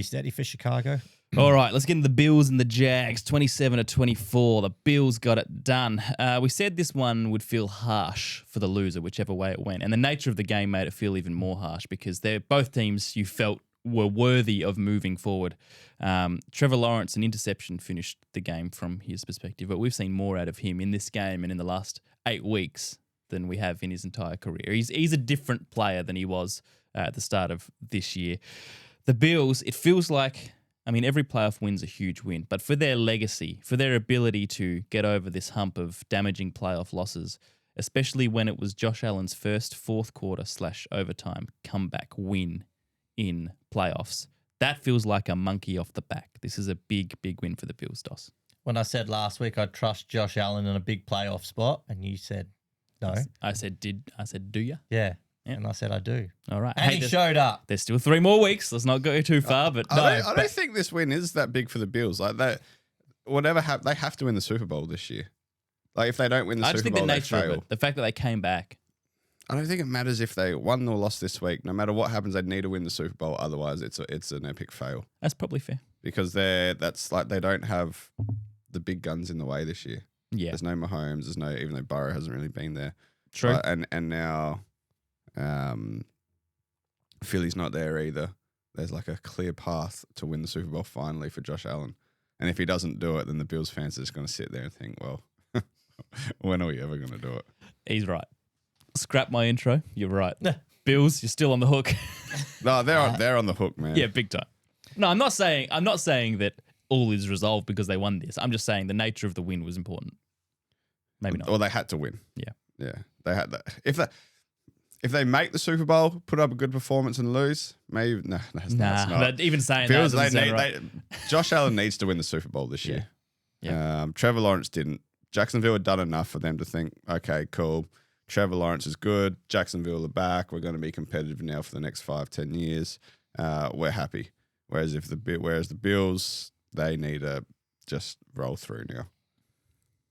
steady for Chicago. All right, let's get into the Bills and the Jags. 27-24. The Bills got it done. We said this one would feel harsh for the loser, whichever way it went. And the nature of the game made it feel even more harsh because they're both teams you felt were worthy of moving forward. Trevor Lawrence, an interception, finished the game from his perspective, but we've seen more out of him in this game and in the last 8 weeks than we have in his entire career. He's a different player than he was at the start of this year. The Bills, it feels like, every playoff win's a huge win, but for their legacy, for their ability to get over this hump of damaging playoff losses, especially when it was Josh Allen's first fourth quarter/overtime comeback win in playoffs, that feels like a monkey off the back. This is a big, big win for the Bills, Dos. When I said last week I'd trust Josh Allen in a big playoff spot, and you said no. I said, do you? Yeah. Yeah. And I said, I do. All right. And he showed up. There's still 3 more weeks. Let's not go too far, but I don't think this win is that big for the Bills. Like that, whatever they have to win the Super Bowl this year. Like if they don't win the I just Super think Bowl, the they nature of fail. it, the fact that they came back. I don't think it matters if they won or lost this week. No matter what happens, they need to win the Super Bowl. Otherwise, it's an epic fail That's probably fair. because they don't have the big guns in the way this year. Yeah. There's no Mahomes. There's no, even though Burrow hasn't really been there. True. And now, Philly's not there either. There's like a clear path to win the Super Bowl finally for Josh Allen. And if he doesn't do it, then the Bills fans are just going to sit there and think, well, when are we ever going to do it? He's right. Scrap my intro. You're right. Bills, you're still on the hook. No, they're on the hook, man. Yeah, big time. No, I'm not saying that all is resolved because they won this. I'm just saying the nature of the win was important. Maybe not. Or they had to win. Yeah. Yeah. They had that. If they make the Super Bowl, put up a good performance and lose, maybe that's not. But even saying Bills, that doesn't sound right. Josh Allen needs to win the Super Bowl this year. Yeah. Trevor Lawrence didn't. Jacksonville had done enough for them to think, okay, cool. Trevor Lawrence is good. Jacksonville are back. We're going to be competitive now for the next 5-10 years. We're happy. Whereas the Bills, they need to just roll through now.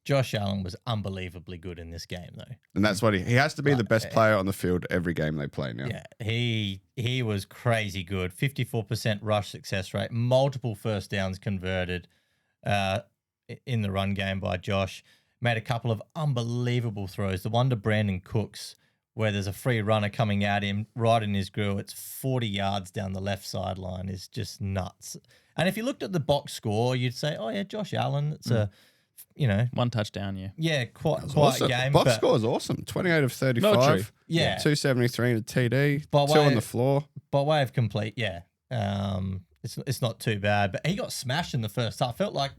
Josh Allen was unbelievably good in this game, though. And that's what he has to be the best player on the field every game they play now. Yeah, he was crazy good. 54% rush success rate, multiple first downs converted in the run game by Josh. Made a couple of unbelievable throws. The one to Brandon Cooks, where there's a free runner coming at him right in his grill. It's 40 yards down the left sideline. Is just nuts. And if you looked at the box score, you'd say, oh, yeah, Josh Allen, it's a, one touchdown, yeah. Yeah, quite Awesome. game. Box score is awesome. 28 of 35. Military. Yeah. 273 and a TD. By 2 way on the of- floor. By way of complete, yeah. It's not too bad. But he got smashed in the first half. Felt like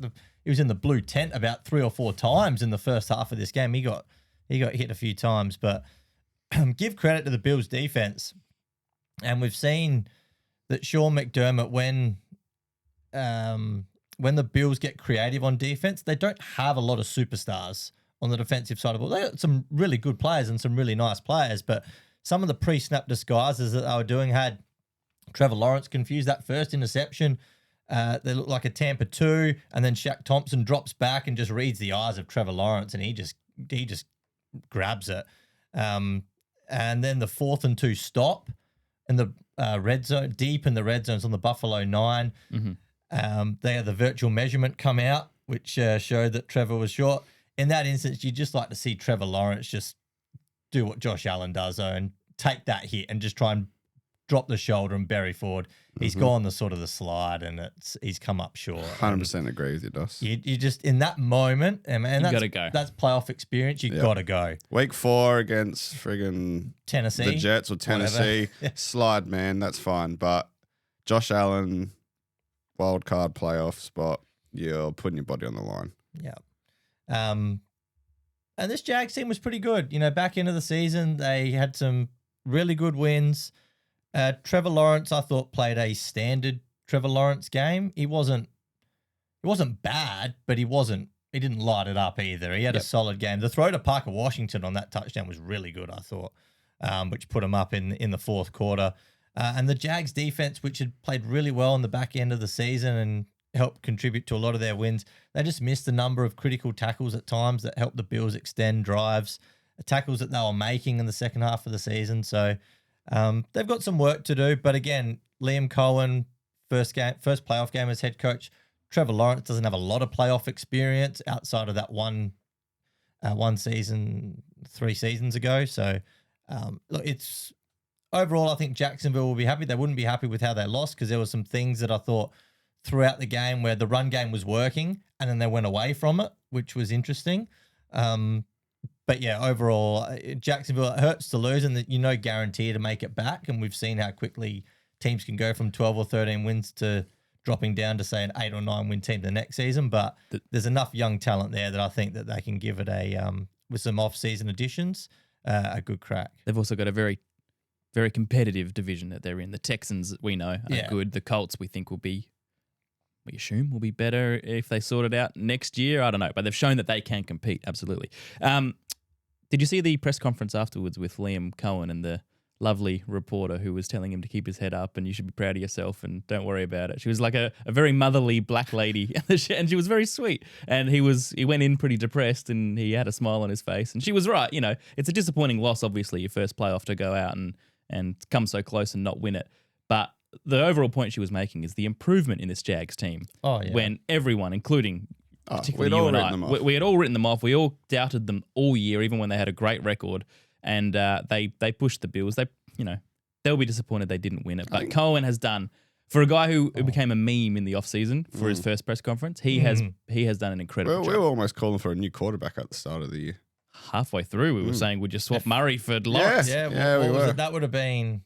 he was in the blue tent about 3 or 4 times in the first half of this game. He got hit a few times. But give credit to the Bills defense. And we've seen that Sean McDermott, when the Bills get creative on defense, they don't have a lot of superstars on the defensive side of the ball. They got some really good players and some really nice players, but some of the pre-snap disguises that they were doing had Trevor Lawrence confused. That first interception. They look like a Tampa 2, and then Shaq Thompson drops back and just reads the eyes of Trevor Lawrence, and he just grabs it. And then the 4th and 2 stop in the red zone, deep in the red zones on the Buffalo 9. Mm-hmm. They had the virtual measurement come out, which showed that Trevor was short. In that instance, you just like to see Trevor Lawrence just do what Josh Allen does, though, and take that hit and just try and drop the shoulder and bury forward. He's gone the sort of the slide, and he's come up short. 100% agree with you, Doss. You just, in that moment, and You gotta go. That's playoff experience. You got to go. Week 4 against friggin' Tennessee, the Jets or Tennessee. Slide, man. That's fine. But Josh Allen, wild card playoff spot, you're putting your body on the line. Yeah. And this Jags team was pretty good. Back into the season, they had some really good wins. Trevor Lawrence, I thought, played a standard Trevor Lawrence game. He wasn't bad, but he didn't light it up either. He had a solid game. The throw to Parker Washington on that touchdown was really good, I thought, which put him up in the fourth quarter. And the Jags defense, which had played really well in the back end of the season and helped contribute to a lot of their wins, they just missed a number of critical tackles at times that helped the Bills extend drives, tackles that they were making in the second half of the season. So they've got some work to do. But again, Liam Cohen, first playoff game as head coach. Trevor Lawrence doesn't have a lot of playoff experience outside of that one season, 3 seasons ago. So look, it's overall, I think Jacksonville will be happy. They wouldn't be happy with how they lost because there were some things that I thought throughout the game where the run game was working and then they went away from it, which was interesting. But yeah, overall, Jacksonville, it hurts to lose and guarantee to make it back. And we've seen how quickly teams can go from 12 or 13 wins to dropping down to, say, an 8 or 9 win team the next season. But there's enough young talent there that I think that they can give it with some off-season additions, a good crack. They've also got a very, very competitive division that they're in. The Texans, we know, are good. The Colts, we think, we assume will be better if they sort it out next year. I don't know, but they've shown that they can compete, absolutely. Did you see the press conference afterwards with Liam Cohen and the lovely reporter who was telling him to keep his head up and you should be proud of yourself and don't worry about it. She was like a very motherly black lady and she was very sweet. And he went in pretty depressed and he had a smile on his face. And she was right. You know, it's a disappointing loss, obviously, your first playoff to go out and come so close and not win it. But the overall point she was making is the improvement in this Jags team. Oh, yeah. When everyone, including particularly we'd you all and written I, them off. we had all written them off. We all doubted them all year, even when they had a great record. And they pushed the Bills. They'll be disappointed they didn't win it. But Cohen has done, for a guy who became a meme in the offseason for his first press conference, he has done an incredible job. We were almost calling for a new quarterback at the start of the year. Halfway through, we were saying, would you swap Murray for Lawrence? Yeah, we what was were. it? That would have been.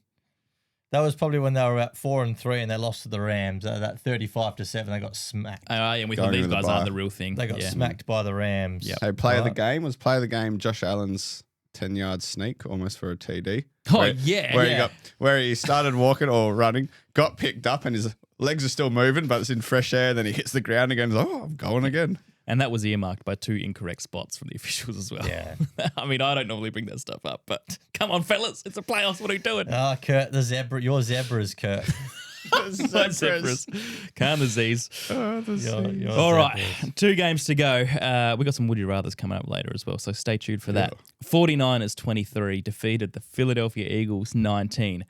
That was probably when they were at 4-3 and they lost to the Rams. That 35-7, they got smacked. And we Going thought these into the guys bye. aren't the real thing. They got smacked by the Rams. Yep. Hey, play of the Right. game was play of the game. Josh Allen's 10-yard sneak, almost for a TD. Oh, Where- yeah. where he started walking or running, got picked up, and his legs are still moving, but it's in fresh air. Then he hits the ground again. He's like, I'm going again. And that was earmarked by 2 incorrect spots from the officials as well. Yeah. I mean, I don't normally bring that stuff up, but come on, fellas. It's a playoffs. What are you doing? Kurt, the zebra. Your zebras, Kurt. My zebras. Calm the Z's. Your All right, zebras. 2 games to go. We got some Would You Rathers coming up later as well, so stay tuned for that. 49ers 23 defeated the Philadelphia Eagles 19.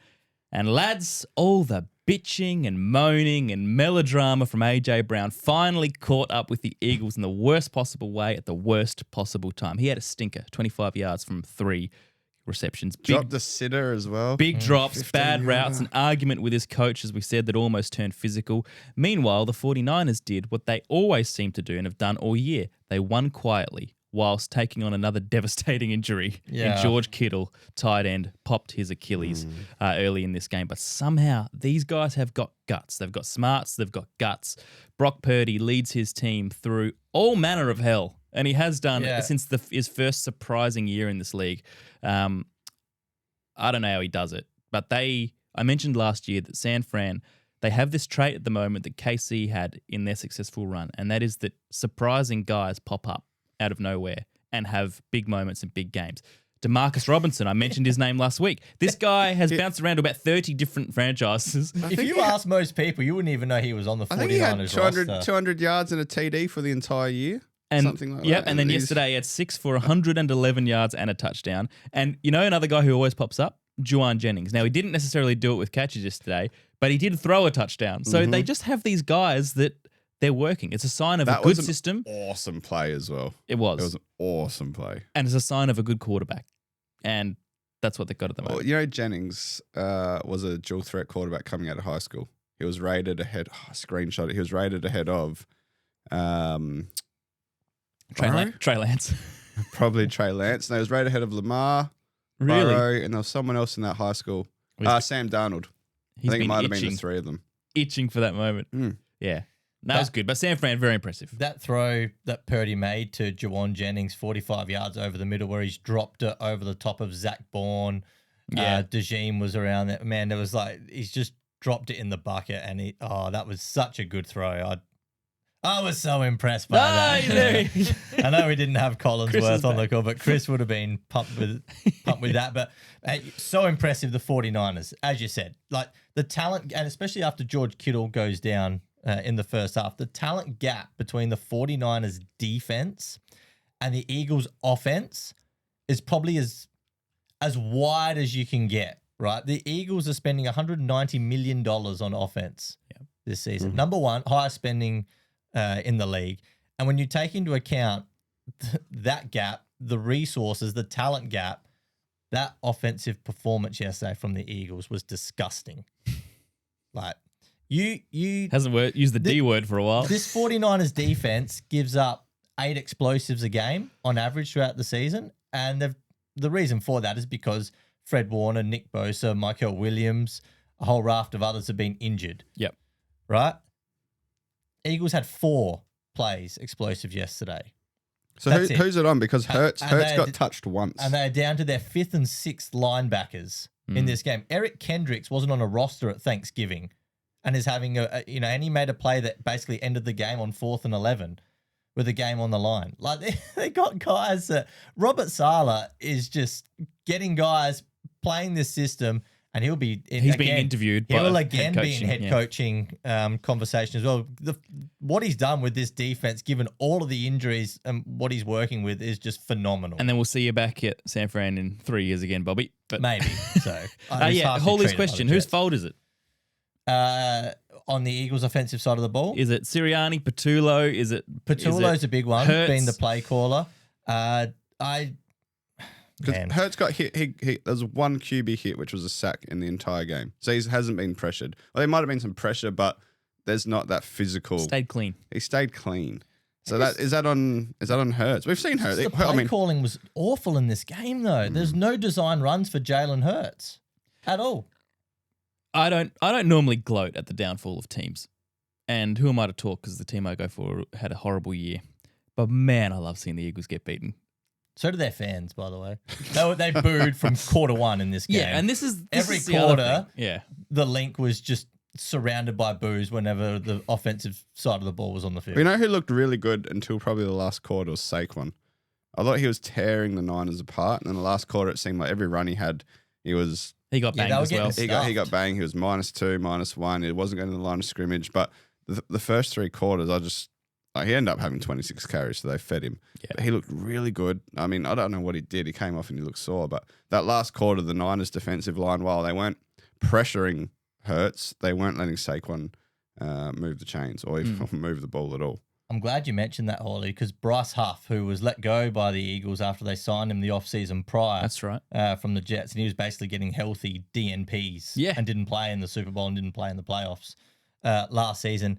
And lads, all the bitching and moaning and melodrama from AJ Brown finally caught up with the Eagles in the worst possible way at the worst possible time. He had a stinker, 25 yards from 3 receptions. Dropped the sitter as well. Big drops, 15 bad yarder. routes, an argument with his coach, as we said, that almost turned physical. Meanwhile, the 49ers did what they always seem to do and have done all year. They won quietly whilst taking on another devastating injury. Yeah. And George Kittle, tight end, popped his Achilles early in this game. But somehow these guys have got guts. They've got smarts. They've got guts. Brock Purdy leads his team through all manner of hell. And he has done since his first surprising year in this league. I don't know how he does it, but I mentioned last year that San Fran, they have this trait at the moment that KC had in their successful run, and that is that surprising guys pop up out of nowhere and have big moments in big games. DeMarcus Robinson, I mentioned his name last week. This guy has bounced around to about 30 different franchises. If you ask most people, you wouldn't even know he was on the 49ers I think he had 200, roster. 200 yards and a TD for the entire year. And something like that. and then he's- yesterday he had 6 for 111 yards and a touchdown. And you know another guy who always pops up? Juwan Jennings. Now, he didn't necessarily do it with catches yesterday, but he did throw a touchdown. So they just have these guys that they're working. It's a sign of That a good was an system. Awesome play as well. It was. It was an awesome play. And it's a sign of a good quarterback. And that's what they've got at the Well, moment. you know, Jennings was a dual threat quarterback coming out of high school. He was rated ahead. Screenshot it. He was rated ahead of Trey Lance. probably Trey Lance. No, he was rated ahead of Lamar, Really? Burrow, and there was someone else in that high school. Sam Darnold. He's I think it been might have been itching, the 3 of them. itching for that moment. Yeah. That was good. But San Fran, very impressive. That throw that Purdy made to Juwan Jennings, 45 yards over the middle, where he's dropped it over the top of Zach Bourne. Yeah. DeJean was around there. Man, there was he's just dropped it in the bucket, and that was such a good throw. I was so impressed by that. I know we didn't have Collinsworth on the call, but Chris would have been pumped with that. But so impressive, the 49ers, as you said. Like the talent, and especially after George Kittle goes down in the first half, the talent gap between the 49ers defense and the Eagles offense is probably as wide as you can get, right? The Eagles are spending $190 million on offense this season. Number one, highest spending in the league. And when you take into account that gap, the resources, the talent gap, that offensive performance yesterday from the Eagles was disgusting. Like, you Hasn't used the D word for a while. this 49ers defense gives up 8 explosives a game on average throughout the season. And the reason for that is because Fred Warner, Nick Bosa, Michael Williams, a whole raft of others have been injured. Yep. Right? Eagles had 4 plays explosive yesterday. So That's it. who's it on? Because Hurts and they- got touched once. And they're down to their 5th and 6th linebackers in this game. Eric Kendricks wasn't on a roster at Thanksgiving and is having and he made a play that basically ended the game on 4th and 11 with a game on the line. Like they got guys that Robert Saleh is just getting guys playing this system, and he'll be He's being interviewed. He by will head again be in coaching, head yeah. coaching conversation as well. What he's done with this defense, given all of the injuries and what he's working with, is just phenomenal. And then we'll see you back at San Fran in 3 years again, Bobby. But Maybe so. Holly's question: whose fault is it? On the Eagles' offensive side of the ball, Is it Sirianni, Patullo? Is it Patullo's a big one, Hurts? being the play caller. Because Hurts got hit. There's one QB hit, which was a sack in the entire game. So he hasn't been pressured. Well, there might have been some pressure, but there's not that physical. Stayed clean. He stayed clean. So is that on Hurts? We've seen Hurts. The play calling was awful in this game, though. There's no design runs for Jalen Hurts at all. I don't normally gloat at the downfall of teams. And who am I to talk, because the team I go for had a horrible year. But man, I love seeing the Eagles get beaten. So do their fans, by the way. They booed from quarter one in this game. Yeah, and this is every the other quarter. thing. Yeah, the link was just surrounded by boos whenever the offensive side of the ball was on the field. You know who looked really good until probably the last quarter was Saquon. I thought he was tearing the Niners apart, and in the last quarter it seemed like every run he had, he got banged as well. He got banged. He was -2, -1. It wasn't going to the line of scrimmage. But the first 3 quarters, he ended up having 26 carries, so they fed him. Yeah. But he looked really good. I mean, I don't know what he did. He came off and he looked sore. But that last quarter, the Niners' defensive line, while they weren't pressuring Hurts, they weren't letting Saquon move the chains or even move the ball at all. I'm glad you mentioned that, Hawley, because Bryce Huff, who was let go by the Eagles after they signed him the offseason prior That's right. From the Jets, and he was basically getting healthy DNPs and didn't play in the Super Bowl and didn't play in the playoffs last season.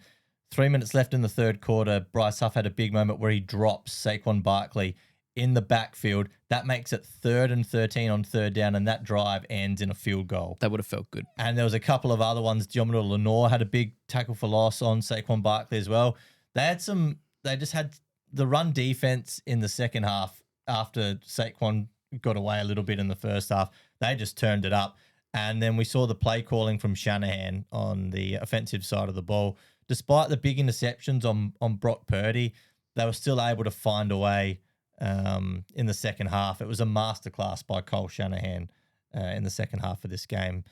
3 minutes left in the third quarter, Bryce Huff had a big moment where he drops Saquon Barkley in the backfield. That makes it 3rd and 13 on third down, and that drive ends in a field goal. That would have felt good. And there was a couple of other ones. Diomedor Lenore had a big tackle for loss on Saquon Barkley as well. They just had the run defense in the second half after Saquon got away a little bit in the first half. They just turned it up. And then we saw the play calling from Shanahan on the offensive side of the ball. Despite the big interceptions on Brock Purdy, they were still able to find a way in the second half. It was a masterclass by Cole Shanahan in the second half of this game.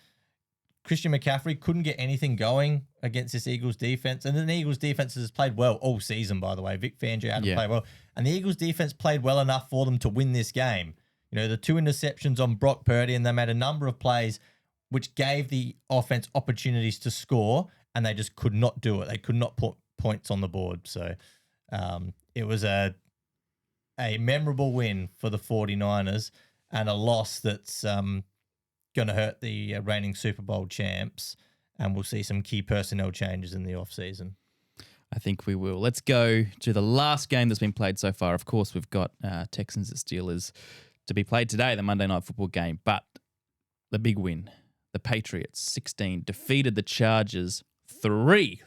Christian McCaffrey couldn't get anything going against this Eagles defense. And the Eagles defense has played well all season, by the way. Vic Fangio had to play well. And the Eagles defense played well enough for them to win this game. You know, the 2 interceptions on Brock Purdy, and they made a number of plays which gave the offense opportunities to score, and they just could not do it. They could not put points on the board. So it was a memorable win for the 49ers and a loss that's going to hurt the reigning Super Bowl champs, and we'll see some key personnel changes in the offseason. I think we will. Let's go to the last game that's been played so far. Of course, we've got Texans at Steelers to be played today, the Monday Night Football game. But the big win, the Patriots, 16, defeated the Chargers 3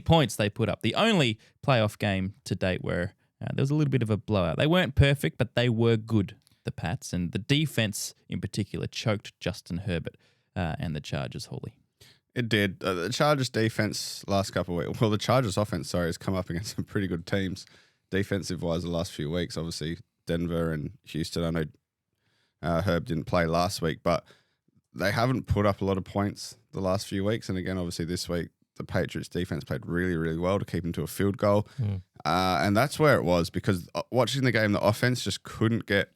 points they put up. The only playoff game to date where there was a little bit of a blowout. They weren't perfect, but they were good, the Pats. And the defense in particular choked Justin Herbert and the Chargers, Hawley. It did. The Chargers defense last couple of weeks, well, the Chargers offense, has come up against some pretty good teams defensive-wise the last few weeks. Obviously, Denver and Houston. I know Herb didn't play last week, but they haven't put up a lot of points the last few weeks. And again, obviously this week, the Patriots defense played really, really well to keep them to a field goal. And that's where it was, because watching the game, the offense just couldn't get,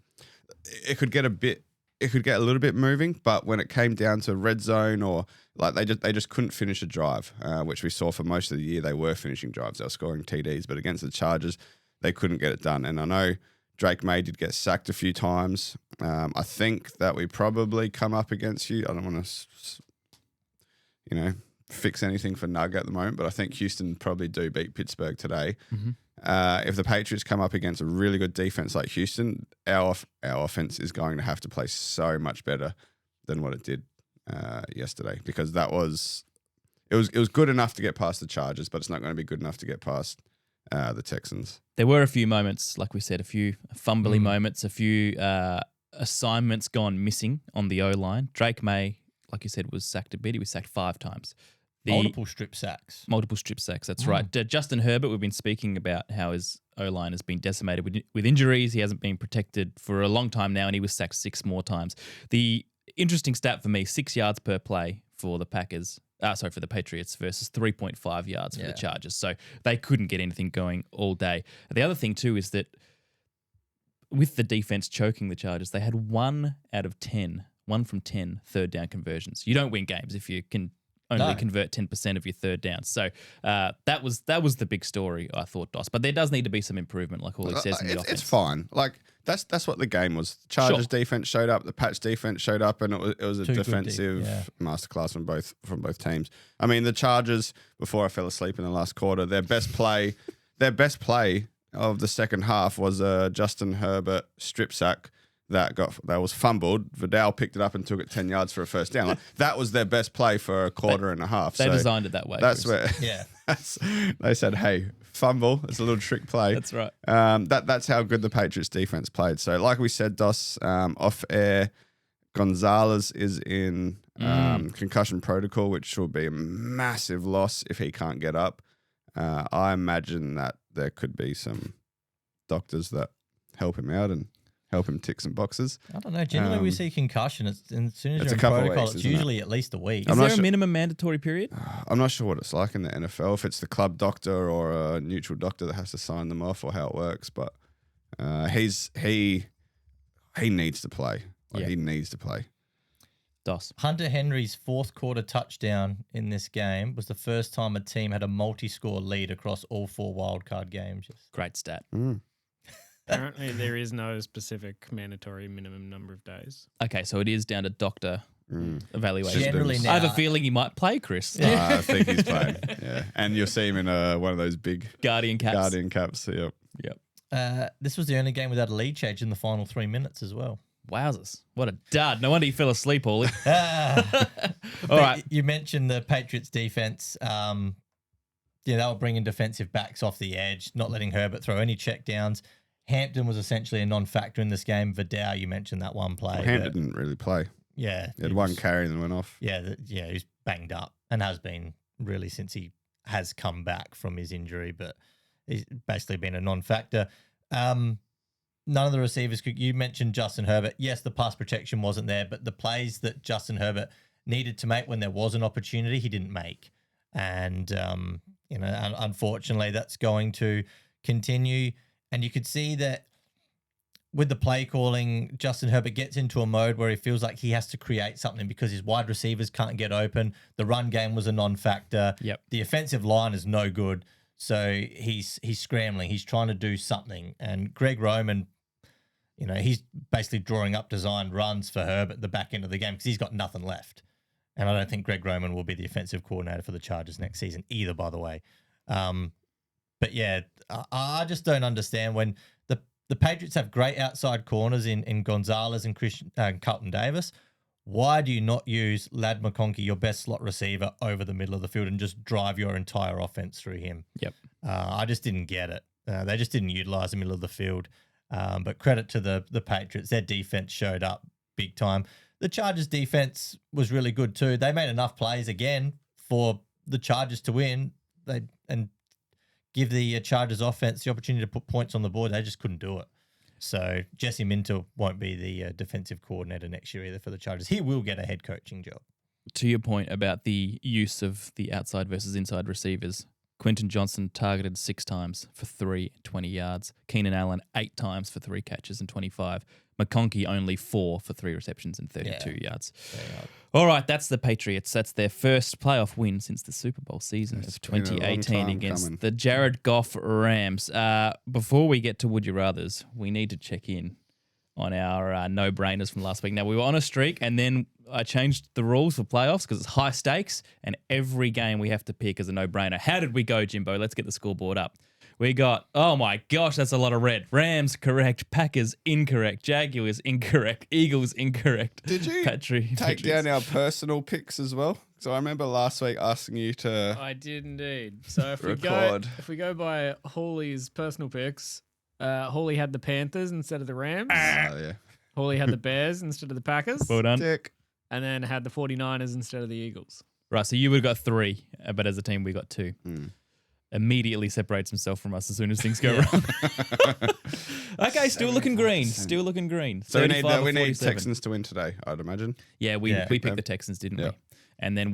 it could get a little bit moving, but when it came down to red zone or like they just couldn't finish a drive, which we saw for most of the year. They were finishing drives. They were scoring TDs, but against the Chargers, they couldn't get it done. And I know Drake May did get sacked a few times. I think that we probably come up against you. I don't want to, fix anything for Nug at the moment, but I think Houston probably do beat Pittsburgh today. If the Patriots come up against a really good defense like Houston, our offense is going to have to play so much better than what it did yesterday, because it was good enough to get past the Chargers, but it's not going to be good enough to get past the Texans. There were a few moments, like we said, a few fumbly moments, a few assignments gone missing on the O-line. Drake May, like you said, was sacked a bit. He was sacked 5 times. Multiple strip sacks, that's right. Justin Herbert, we've been speaking about how his O-line has been decimated with injuries. He hasn't been protected for a long time now, and he was sacked 6 more times. The interesting stat for me: 6 yards per play for the Packers. For the Patriots versus 3.5 yards for the Chargers. So they couldn't get anything going all day. The other thing too is that with the defense choking the Chargers, they had 1 from 10 third down conversions. You don't win games if you can only convert 10% of your third downs. So that was the big story, I thought, Dos. But there does need to be some improvement, like Hawley says, in the offense. It's fine. Like that's what the game was. Chargers defense showed up, the Pats defense showed up, and it was a defensive masterclass from both teams. I mean, the Chargers, before I fell asleep in the last quarter, their best play of the second half was a Justin Herbert strip sack that was fumbled. Vidal picked it up and took it 10 yards for a first down. Like, that was their best play for a quarter and a half. They designed it that way. That's Chris. where they said, hey, fumble. It's a little trick play. That's right. That's how good the Patriots defense played. So like we said, Dos, off air, Gonzalez is in concussion protocol, which will be a massive loss if he can't get up. I imagine that there could be some doctors that help him out and help him tick some boxes. I don't know. Generally, we see concussion. As soon as you're in a couple protocol, weeks, it's usually at least a week. Is there a minimum mandatory period? I'm not sure what it's like in the NFL, if it's the club doctor or a neutral doctor that has to sign them off or how it works. But he needs to play. He needs to play. Dos. Hunter Henry's fourth quarter touchdown in this game was the first time a team had a multi-score lead across all 4 wildcard games. Great stat. Apparently, there is no specific mandatory minimum number of days. Okay, so it is down to doctor evaluation. Generally now, I have a feeling he might play, Chris. I think he's playing. Yeah, and you'll see him in one of those big Guardian caps. Yep. this was the only game without a lead change in the final 3 minutes as well. Wowzers. What a dud. No wonder you fell asleep, Hawley. All right. You mentioned the Patriots defense. They were bringing defensive backs off the edge, not letting Herbert throw any checkdowns. Hampton was essentially a non-factor in this game. Vidal, you mentioned that one play. Well, Hampton didn't really play. Yeah. He had one carry and then went off. Yeah, he's banged up and has been really since he has come back from his injury, but he's basically been a non-factor. None of the receivers could. You mentioned Justin Herbert. Yes, the pass protection wasn't there, but the plays that Justin Herbert needed to make when there was an opportunity, he didn't make. And, unfortunately, that's going to continue. And you could see that with the play calling, Justin Herbert gets into a mode where he feels like he has to create something because his wide receivers can't get open. The run game was a non-factor. Yep. The offensive line is no good. So he's scrambling. He's trying to do something. And Greg Roman, he's basically drawing up designed runs for Herbert at the back end of the game because he's got nothing left. And I don't think Greg Roman will be the offensive coordinator for the Chargers next season either, by the way. But yeah, I just don't understand when the Patriots have great outside corners in Gonzalez and Carlton Davis. Why do you not use Ladd McConkey, your best slot receiver, over the middle of the field and just drive your entire offense through him? Yep. I just didn't get it. They just didn't utilize the middle of the field. But credit to the Patriots. Their defense showed up big time. The Chargers defense was really good too. They made enough plays again for the Chargers to win and give the Chargers offense the opportunity to put points on the board. They just couldn't do it. So Jesse Minter won't be the defensive coordinator next year either for the Chargers. He will get a head coaching job. To your point about the use of the outside versus inside receivers, Quentin Johnson targeted 6 times for 320 yards. Keenan Allen 8 times for 3 catches and 25. McConkey only 4 for 3 receptions and 32 yards. All right, that's the Patriots. That's their first playoff win since the Super Bowl season of 2018 against the Jared Goff Rams. Before we get to Would You Rathers, we need to check in on our no-brainers from last week. Now, we were on a streak, and then I changed the rules for playoffs because it's high stakes, and every game we have to pick as a no-brainer. How did we go, Jimbo? Let's get the scoreboard up. We got, oh my gosh, that's a lot of red. Rams correct, Packers incorrect, Jaguars incorrect, Eagles incorrect. Did you take down our personal picks as well? So I remember last week asking you to I did indeed. So if record. we go by Hawley's personal picks, Hawley had the Panthers instead of the Rams. yeah. Hawley had the Bears instead of the Packers. Well done. Dick. And then had the 49ers instead of the Eagles. Right, so you would have got 3, but as a team we got 2. Hmm. Immediately separates himself from us as soon as things go wrong. Okay, still looking green. Still looking green. So we 35 or need 47. Texans to win today, I'd imagine. Yeah, we picked them. the Texans, didn't Yeah. we? And then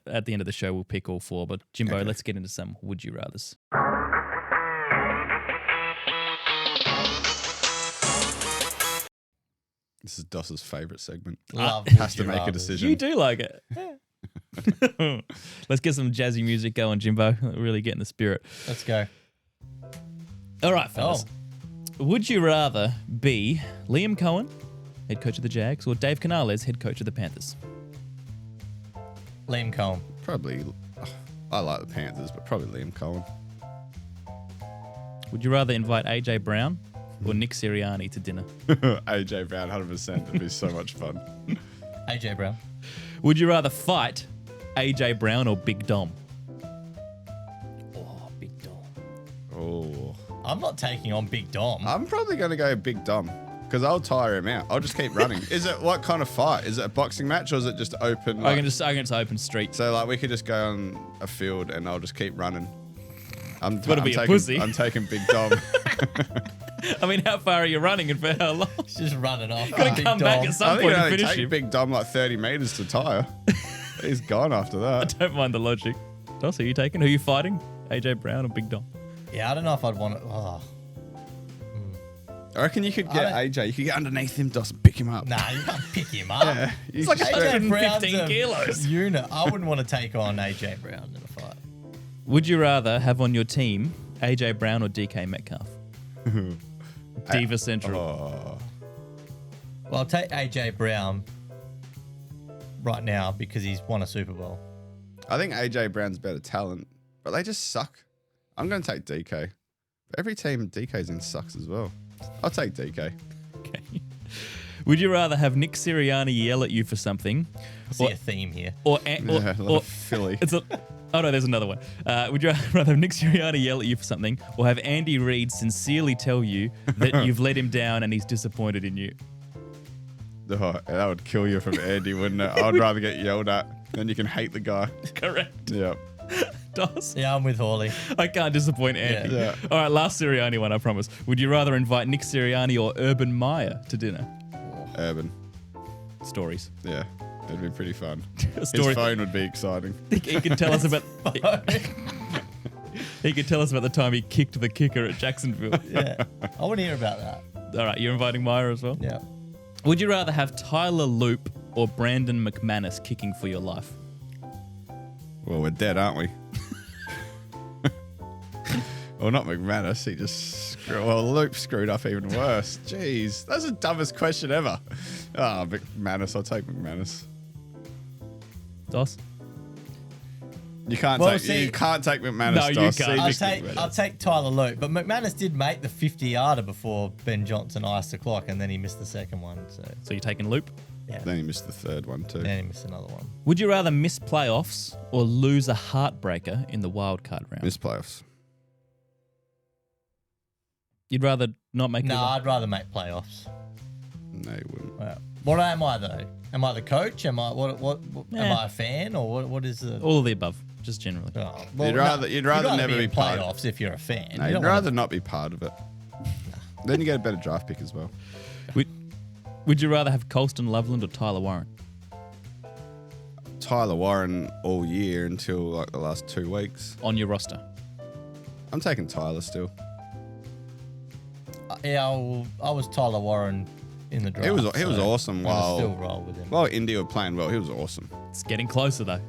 at the end of the show, we'll pick all four. But Jimbo, Okay. let's get into some would you rathers. This is Doss's favourite segment. Love Has to Would You make a Rathers. decision. You do like it. Let's get some jazzy music going, Jimbo. Really get in the spirit. Let's go. All right, fellas. Would you rather be Liam Cohen, head coach of the Jags, or Dave Canales, head coach of the Panthers? Liam Cohen. Probably, I like the Panthers, but probably Liam Cohen. Would you rather invite AJ Brown or Nick Sirianni to dinner? AJ Brown, 100%. It'd be so much fun. AJ Brown. Would you rather fight AJ Brown or Big Dom? Oh, Big Dom. Oh, I'm not taking on Big Dom. I'm probably going to go Big Dom because I'll tire him out. I'll just keep running. Is it what kind of fight? Is it a boxing match or is it just open? I can just open street. So like we could just go on a field and I'll just keep running. I'm Gotta be a taking, pussy. I'm taking Big Dom. I mean, how far are you running and for how long? He's just running off. Gotta come back at some I think point it and only finish take him. Big Dom like 30 meters to tire. He's gone after that. Don't mind the logic. Doss, are you taking? Who are you fighting? AJ Brown or Big Dom? Yeah, I don't know if I'd want it. Oh. I reckon you could I get don't- AJ. You could get underneath him, Doss, and pick him up. Nah, you can't pick him up. Yeah, It's like just- AJ 115 Brown's a kilos. Unit. I wouldn't want to take on AJ Brown in a fight. Would you rather have on your team AJ Brown or DK Metcalf? Diva Central. Oh. Well, I'll take AJ Brown right now because he's won a Super Bowl. I think AJ Brown's better talent, but they just suck. I'm going to take DK. Every team DK's in sucks as well. I'll take DK. Okay. Would you rather have Nick Sirianni yell at you for something, I see a theme here. or Philly. it's a? Oh no, there's another one. Would you rather have Nick Sirianni yell at you for something, or have Andy Reid sincerely tell you that you've let him down and he's disappointed in you? Oh, that would kill you from Andy, wouldn't it? I'd rather get yelled at. Then you can hate the guy. Correct. Yeah. Doss? Yeah, I'm with Hawley. I can't disappoint Andy. Yeah. All right, last Sirianni one, I promise. Would you rather invite Nick Sirianni or Urban Meyer to dinner? Urban. Stories. Yeah. It'd be pretty fun. A story. His phone would be exciting. He can tell us about. He could tell us about the time he kicked the kicker at Jacksonville. Yeah, I want to hear about that. All right, you're inviting Meyer as well. Yeah. Would you rather have Tyler Loop or Brandon McManus kicking for your life? Well, we're dead, aren't we? Well, not McManus. He just Luke screwed up even worse. Jeez, that's the dumbest question ever. Ah, McManus. I'll take McManus. Doss? You can't Well, take. see- you can't take McManus. No, you Doss. can't. See, I'll just take McManus. I'll take Tyler Loop, but McManus did make the 50-yarder before Ben Johnson iced the clock, and then he missed the second one. So you're taking Loop? yeah, Then he missed the third one too. then he missed another one. Would you rather miss playoffs or lose a heartbreaker in the wild card round? Missed playoffs. You'd rather not make No, it. I'd rather make playoffs. No, you wouldn't. Well, what am I though? Am I the coach? Am I what Yeah. am I a fan or what is the? All of the above, just generally. Oh, You'd rather you'd never be be in part- playoffs if you're a fan. No, You you'd don't rather wanna- not be part of it. Then you get a better draft pick as well. Would you rather have Colston Loveland or Tyler Warren? Tyler Warren all year until like the last 2 weeks. On your roster? I'm taking Tyler still. Yeah, I was Tyler Warren in the draft. He was so awesome I'll still while roll with him. Indy were playing well. He was awesome. It's getting closer though.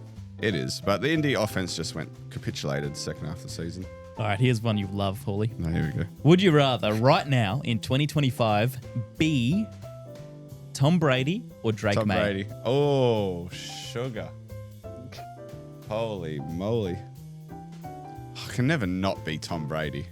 It is, but the Indy offense just capitulated second half of the season. All right, here's one you love, Hawley. No, here we go. Would you rather, right now in 2025, be Tom Brady or Drake Tom May? Brady. Oh, sugar. Holy moly. I can never not be Tom Brady.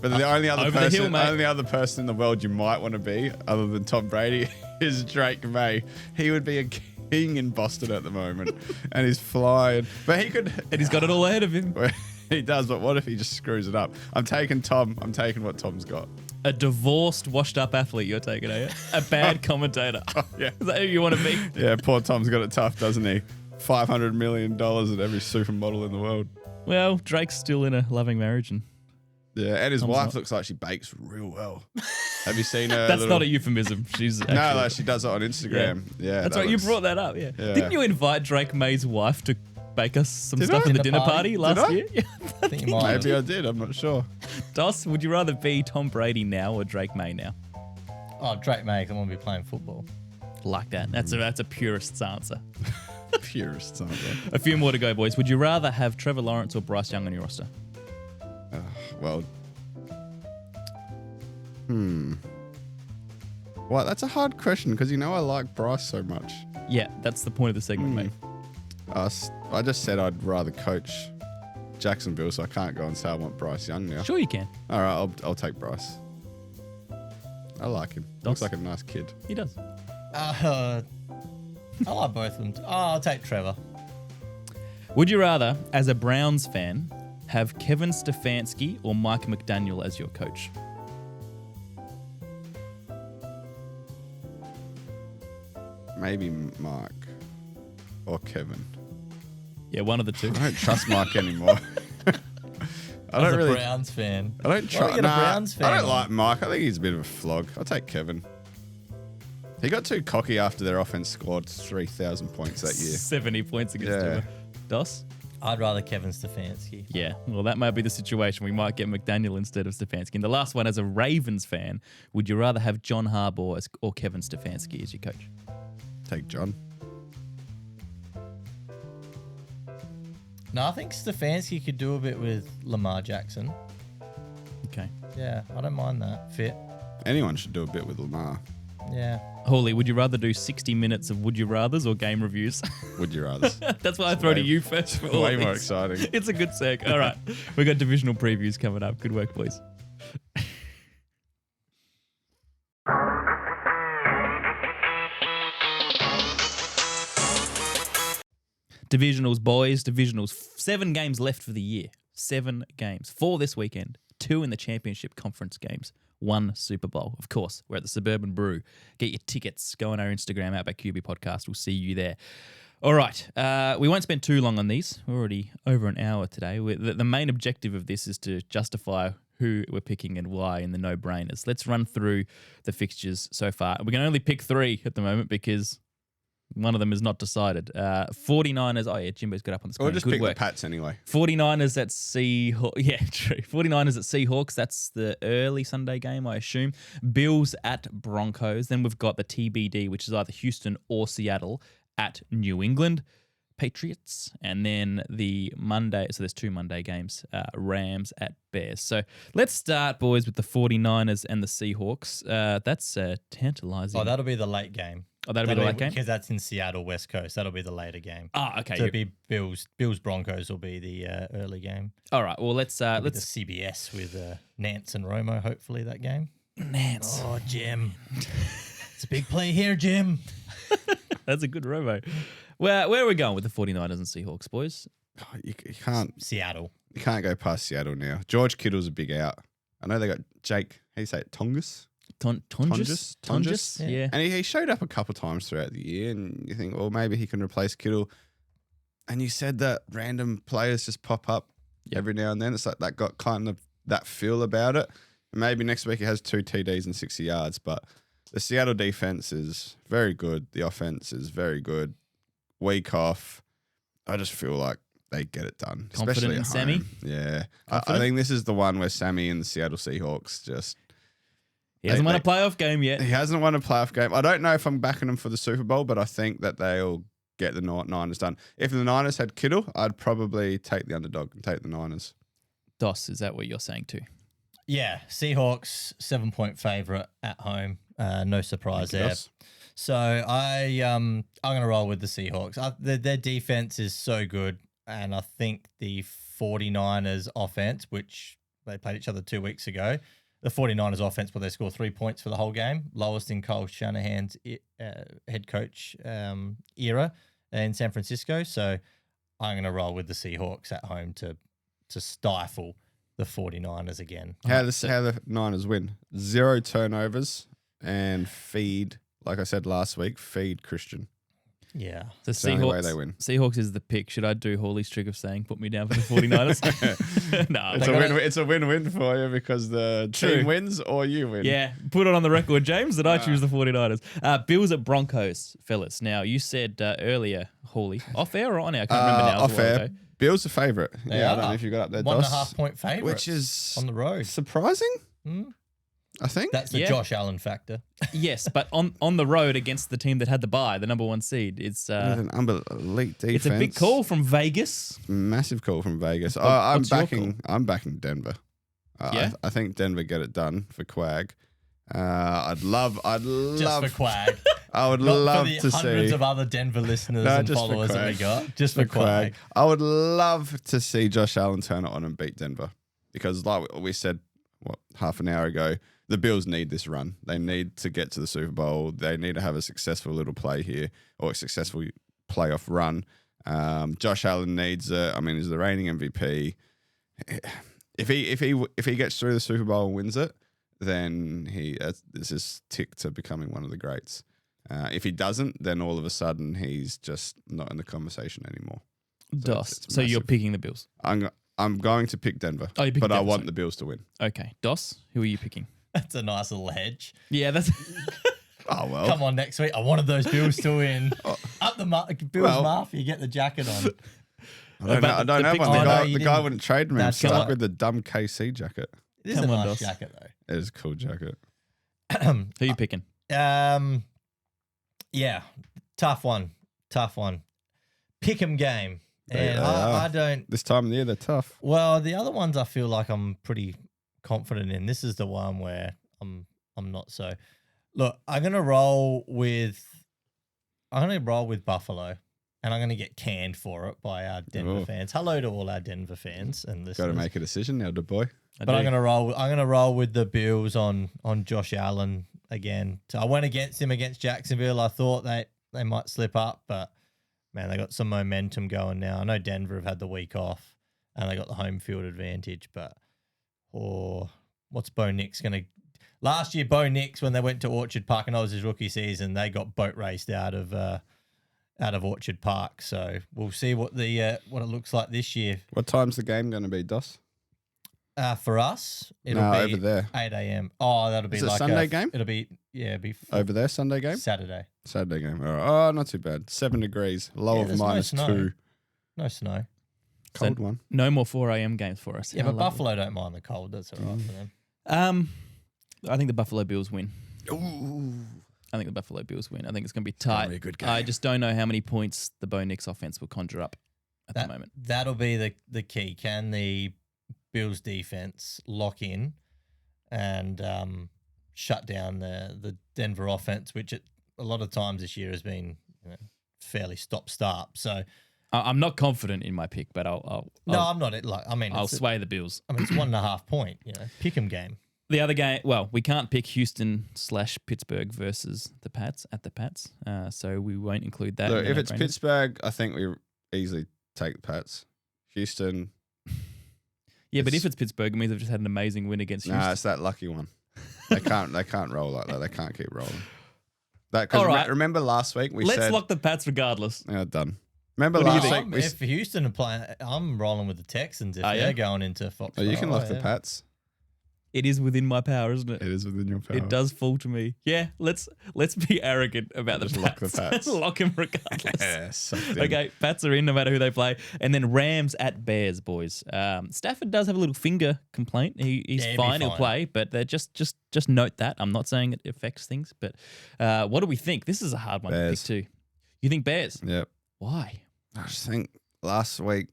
But the only other over the hill, mate. person in the world you might want to be, other than Tom Brady, is Drake May. He would be a king in Boston at the moment, and he's flying. But he could. And he's got it all ahead of him. He does, but what if he just screws it up? I'm taking Tom. I'm taking what Tom's got. A divorced, washed-up athlete you're taking, are you? A bad commentator. Yeah. Is that who you want to be? Yeah, poor Tom's got it tough, doesn't he? $500 million at every supermodel in the world. Well, Drake's still in a loving marriage and Yeah, and his Tom's wife not. looks like she bakes real well. Have you seen her? That's little... not a euphemism. She's No, actually... like she does it on Instagram. Yeah, That's that right. looks- You brought that up. Yeah. Yeah. Didn't you invite Drake May's wife to bake us some Did stuff I? in the Dinner dinner party party? last I? year? Yeah. I think you might have. Maybe I did. I'm not sure. Dos, would you rather be Tom Brady now or Drake May now? Oh, Drake May, I want to be playing football. Like that. That's a purist's answer. Purists, aren't they? A few more to go, boys. Would you rather have Trevor Lawrence or Bryce Young on your roster? Well, well, that's a hard question because I like Bryce so much. Yeah, that's the point of the segment, mate. I just said I'd rather coach Jacksonville, so I can't go and say I want Bryce Young now. Sure you can. All right, I'll take Bryce. I like him. Looks like a nice kid. He does. I like both of them. Oh, I'll take Trevor. Would you rather, as a Browns fan, have Kevin Stefanski or Mike McDaniel as your coach? Maybe Mike or Kevin. Yeah, one of the two. I don't trust Mike anymore. I As don't a really. Browns fan. I don't Why do trust. we get a Browns fan I don't on? like Mike. I think he's a bit of a flog. I'll take Kevin. He got too cocky after their offense scored 3,000 points that year. 70 points against Yeah. him. Dos? I'd rather Kevin Stefanski. Yeah, well, that might be the situation. We might get McDaniel instead of Stefanski. And the last one, as a Ravens fan, would you rather have John Harbaugh or Kevin Stefanski as your coach? Take John. No, I think Stefanski could do a bit with Lamar Jackson. Okay. Yeah, I don't mind that. Fit. Anyone should do a bit with Lamar. Yeah. Hawley, would you rather do 60 minutes of Would You Rathers or game reviews? Would you rather? That's why I throw to you first. For all Way more these. exciting. It's a good seg. All right. We got divisional previews coming up. Good work, boys. Divisionals, boys. Divisionals. 7 games left for the year. 7 games. 4 this weekend. 2 in the championship conference games. 1 Super Bowl. Of course, we're at the Suburban Brew. Get your tickets. Go on our Instagram, Outback QB Podcast. We'll see you there. All right. We won't spend too long on these. We're already over an hour today. The main objective of this is to justify who we're picking and why in the no-brainers. Let's run through the fixtures so far. We can only pick 3 at the moment because one of them is not decided. 49ers. Oh, yeah, Jimbo's got up on the screen. We'll just Good pick work. the Pats anyway. 49ers at Seahawks. Yeah, true. 49ers at Seahawks. That's the early Sunday game, I assume. Bills at Broncos. Then we've got the TBD, which is either Houston or Seattle at New England. Patriots. And then the Monday. So there's 2 Monday games. Rams at Bears. So let's start, boys, with the 49ers and the Seahawks. That's tantalizing. Oh, that'll be the late game. Oh, that'll be the late game? Because that's in Seattle, West Coast. That'll be the later game. Ah, okay. So it'll be Bills Broncos will be the early game. All right. Well, let's The CBS with Nance and Romo, hopefully, that game. Nance. Oh, Jim. It's a big play here, Jim. That's a good robo. Where are we going with the 49ers and Seahawks, boys? Oh, you can't Seattle. go past Seattle now. George Kittle's a big out. I know they got Jake, how do you say it, Tongus? Tongus? Yeah. And he showed up a couple times throughout the year, and you think, well, maybe he can replace Kittle. And you said that random players just pop up every now and then. It's like that got kind of that feel about it. And maybe next week it has 2 TDs and 60 yards, but the Seattle defense is very good. The offense is very good. Week off, I just feel like they get it done. Confident especially in at Sammy? home. Yeah. I Confident? think this is the one where Sammy and the Seattle Seahawks just... He hasn't won a playoff game yet. He hasn't won a playoff game. I don't know if I'm backing him for the Super Bowl, but I think that they'll get the Niners done. If the Niners had Kittle, I'd probably take the underdog and take the Niners. Dos, is that what you're saying too? Yeah, Seahawks 7-point favorite at home. No surprise there. Yes. So I'm going to roll with the Seahawks. Their defense is so good, and I think the 49ers offense, which they played each other 2 weeks ago, the 49ers offense, they score 3 points for the whole game, lowest in Kyle Shanahan's head coach era in San Francisco. So I'm going to roll with the Seahawks at home to stifle the 49ers again. How the Niners win? 0 turnovers and feed, like I said last week, feed Christian. Yeah. The It's the only way they win. Seahawks is the pick. Should I do Hawley's trick of saying put me down for the 49ers? No. It's a win-win for you because the True. team wins or you win. Yeah, put it on the record, James, that I choose the 49ers. Bills at Broncos, fellas. Now, you said earlier, Hawley, off air or on air? I can't remember now. Off air. Bill's a favourite. They Yeah, I are. don't know if you got up there, 1.5 point favourite. which is on the road. surprising. I think That's the Yeah. Josh Allen factor. Yes, but on the road against the team that had the bye, the number 1 seed. It's with an elite defense. it's a big call from Vegas. Massive call from Vegas. What's your I'm backing Denver. Yeah? I think Denver get it done for Quag. I'd love. Just for Quag. I would Not love for the to hundreds see. of other Denver listeners No, and just for followers that we Quag. got. Just for Quag. I would love to see Josh Allen turn it on and beat Denver because, like we said, half an hour ago, the Bills need this run. They need to get to the Super Bowl. They need to have a successful little play here or a successful playoff run. Josh Allen needs it. I mean, he's the reigning MVP. If he gets through the Super Bowl and wins it, then this is tick to becoming one of the greats. If he doesn't, then all of a sudden he's just not in the conversation anymore. DOS. it's So you're massive. picking the Bills. I'm going to pick Denver, Oh, you picked but I Denver, want sorry. the Bills to win. Okay. DOS, who are you picking? That's a nice little hedge. Yeah, that's... Oh well. Come on, next week. I wanted those Bills to win. Up the Bills Well- Mafia, get the jacket on. I don't have pick- one. Oh, The no, guy, you the guy didn't. wouldn't trade me. I'm That's stuck right. with the dumb KC jacket. It is Come a on, nice Dos. jacket, though. It is a cool jacket. Who are you picking? Yeah, tough one. Pick 'em game. They And are. I don't. This time of the year, they're tough. Well, the other ones I feel like I'm pretty confident in. This is the one where I'm not so. Look, I'm gonna roll with Buffalo, and I'm gonna get canned for it by our Denver Oh. fans. Hello to all our Denver fans and Got listeners. to make a decision now, boy. But I'm gonna roll with the Bills on Josh Allen again. So I went against him against Jacksonville. I thought they might slip up, but man, they got some momentum going now. I know Denver have had the week off and they got the home field advantage, but what's Bo Nix gonna? Last year, Bo Nix, when they went to Orchard Park and that was his rookie season, they got boat raced out of Orchard Park. So we'll see what it looks like this year. What time's the game going to be, Dos? For us, it'll No, be over there. 8 a.m. Oh, that'll be Is it like Sunday game? It'll be Over there, Sunday game? Saturday. Saturday game. All right. Oh, not too bad. 7 degrees. Low Yeah, of there's no minus snow. 2. No snow. Cold one. No more 4 a.m. games for us. Yeah, How but lovely. Buffalo don't mind the cold. That's all right for them. I think the Buffalo Bills win. Ooh. I think the Buffalo Bills win. I think it's going to be tight. be a good game. I just don't know how many points the Bo Nix offense will conjure up at the moment. That'll be the key. Can the Bills defense lock in and shut down the Denver offense, which a lot of times this year has been fairly stop-start. So I'm not confident in my pick, but I'll I'm not. I'll sway the Bills. it's 1.5 point. Pick 'em game. The other game, well, we can't pick Houston/Pittsburgh versus the Pats at the Pats, so we won't include that. Look, in the if it's no-brainers. Pittsburgh, I think we easily take the Pats. Houston, Yeah, but if it's Pittsburgh, it means they've just had an amazing win against Houston. nah, it's that lucky one. They can't roll like that. They can't keep rolling. Because All right. remember last week we Let's said lock the Pats regardless. done. Remember What do you last think? week If Houston are playing, I'm rolling with the Texans if Are they're you? going into Foxborough. you can lock the yeah. Pats. It is within my power, isn't it? It is within your power. It does fall to me. Yeah, let's be arrogant about Just the lock Pats. the Pats. Lock them regardless. Yeah, sucked in. Okay, Pats are in no matter who they play. And then Rams at Bears, boys. Stafford does have a little finger complaint. He's Yeah, he'll be fine, he'll fine. play, but they're just note that. I'm not saying it affects things, but what do we think? This is a hard one Bears. to pick too. You think Bears? Yep. Why? I just think last week,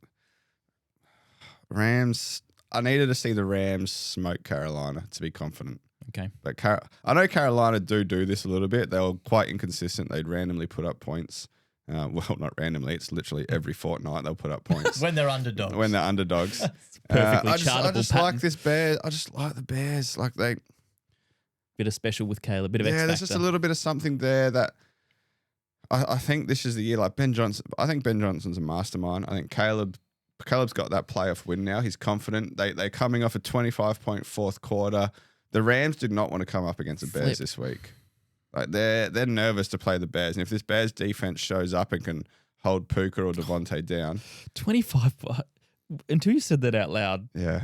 Rams. I needed to see the Rams smoke Carolina to be confident. Okay. But I know Carolina do this a little bit. They were quite inconsistent. They'd randomly put up points. Well, not randomly. It's literally every fortnight they'll put up points. When they're underdogs. when they're underdogs. Perfectly I chartable just pattern. like this Bears. I just like the Bears. Like they, Bit of special with Caleb, bit of X yeah, factor. there's just a little bit of something there that I think this is the year. Like Ben Johnson, I think Ben Johnson's a mastermind. I think Caleb's got that playoff win now. He's confident. They're coming off a 25-point fourth quarter. The Rams did not want to come up against the Bears Flip. this week. Like they're nervous to play the Bears, and if this Bears defense shows up and can hold Puka or Devontae down, 25. Until you said that out loud, yeah.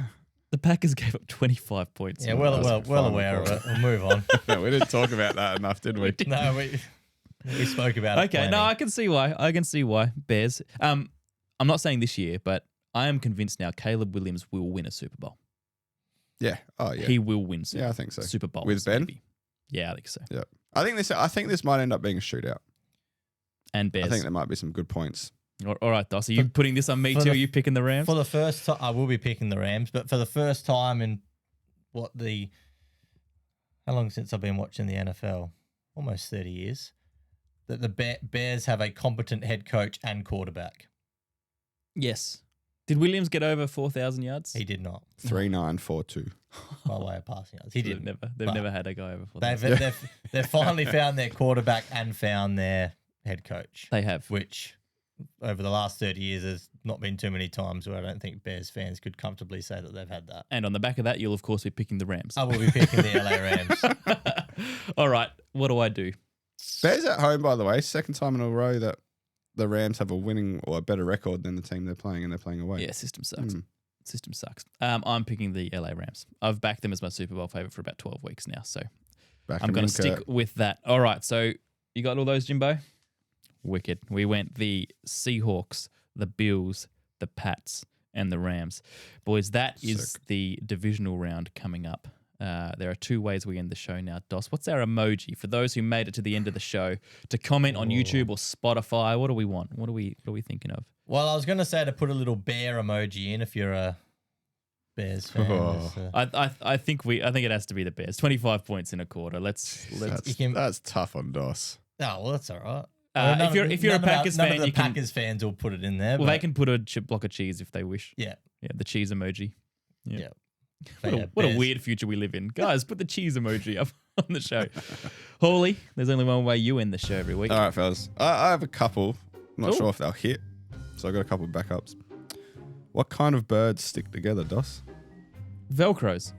the Packers gave up 25 points. Yeah, well aware of it. We'll move on. No, we didn't talk about that enough, did we? No, we spoke about it. Okay, plenty. no, I can see why. Bears. I'm not saying this year, but I am convinced now Caleb Williams will win a Super Bowl. Yeah. Oh, yeah. He will win I think so. Super Bowl. With Ben? Maybe. Yeah, I think so. Yeah. I think this might end up being a shootout. And Bears. I think there might be some good points. All right, Dos, are you putting this on me too? Are you picking the Rams? For the first time, I will be picking the Rams, but for the first time in how long since I've been watching the NFL? Almost 30 years. That the Bears have a competent head coach and quarterback. Yes. Did Williams get over 4,000 yards? He did not. 3-9-4-2. By way of passing yards. He didn't. They've But never had a guy over 4,000. They've finally found their quarterback and found their head coach. They have. Which, over the last 30 years, there's not been too many times where I don't think Bears fans could comfortably say that they've had that. And on the back of that, you'll of course be picking the Rams. I will be picking the LA Rams. All right, what do I do? Bears at home, by the way. Second time in a row that the Rams have a winning or a better record than the team they're playing, and they're playing away. Yeah, system sucks. System sucks. I'm picking the LA Rams. I've backed them as my Super Bowl favorite for about 12 weeks now, so I'm going to stick with that. All right, so you got all those, Jimbo? Wicked. We went the Seahawks, the Bills, the Pats, and the Rams. Boys, that is the divisional round coming up. There are two ways we end the show now. Dos, what's our emoji for those who made it to the end of the show to comment on YouTube or Spotify? What do we want? What are we thinking of? Well, I was going to say to put a little bear emoji in if you're a Bears fan. Oh. I think it has to be the Bears. 25 points in a quarter. That's tough on DOS. Oh, well, that's all right. If you're a Packers fan, none of the Packers fans will put it in there. Well, they can put a block of cheese if they wish. Yeah. Yeah, the cheese emoji. Yeah. What a weird future we live in. Guys, put the cheese emoji up on the show. Hawley, there's only one way you end the show every week. All right, fellas. I have a couple. I'm not Cool. sure if they'll hit, so I've got a couple of backups. What kind of birds stick together, DOS? Velcros.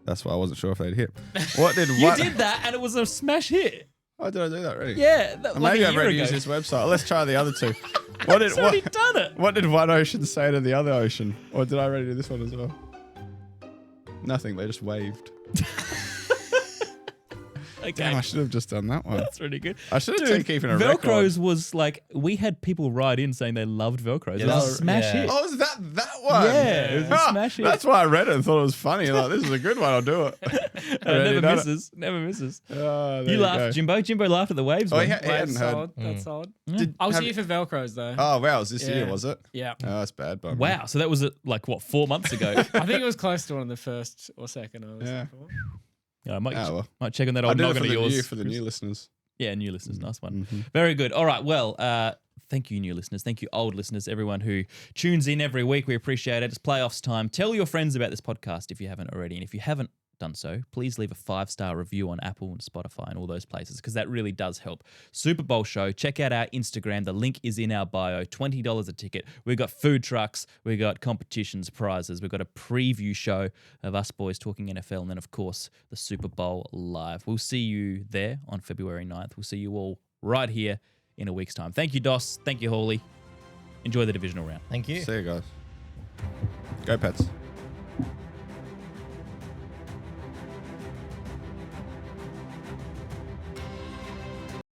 That's why I wasn't sure if they'd hit. What did You did that and it was a smash hit. Oh, did I do that already? Yeah. Maybe I've already used this website. Let's try the other two. What did It's already done it. What did one ocean say to the other ocean? Or did I already do this one as well? Nothing. They just waved. Okay. Damn, I should have just done that one. That's really good. I should have been keeping a Velcros record. was like, we had people write in saying they loved Velcros. Yeah, It was a that's- smash yeah. hit. Oh, is that one? Yeah, it was a smash hit. That's why I read it and thought it was funny. Like, this is a good one. I'll do it. And Already it done never misses. Oh, there You laughed, go. Jimbo. Jimbo laughed at the waves. Oh, one. he That's hadn't heard. solid. That's solid. Did- I was have here you- for Velcros though. Oh, wow. It was this year, Yeah. was it? Yeah. Oh, that's bad. By me. Wow. So that was like, what, 4 months ago? I think it was close to one of the first or second I was Yeah. there for. Yeah, I might, Oh, well. might check on that I old did it noggin for of the yours. new, for the Chris. new listeners. Yeah, new listeners. Nice one. Mhm. Very good. All right. Well, thank you, new listeners. Thank you, old listeners, everyone who tunes in every week. We appreciate it. It's playoffs time. Tell your friends about this podcast if you haven't already. And if you haven't done so, please leave a 5-star review on Apple and Spotify and all those places because that really does help. Super Bowl show. Check out our Instagram. The link is in our bio. $20 a ticket. We've got food trucks. We've got competitions, prizes. We've got a preview show of us boys talking NFL. And then, of course, the Super Bowl live. We'll see you there on February 9th. We'll see you all right here in a week's time. Thank you, Dos. Thank you, Hawley. Enjoy the divisional round. Thank you. See you guys. Go, Pats.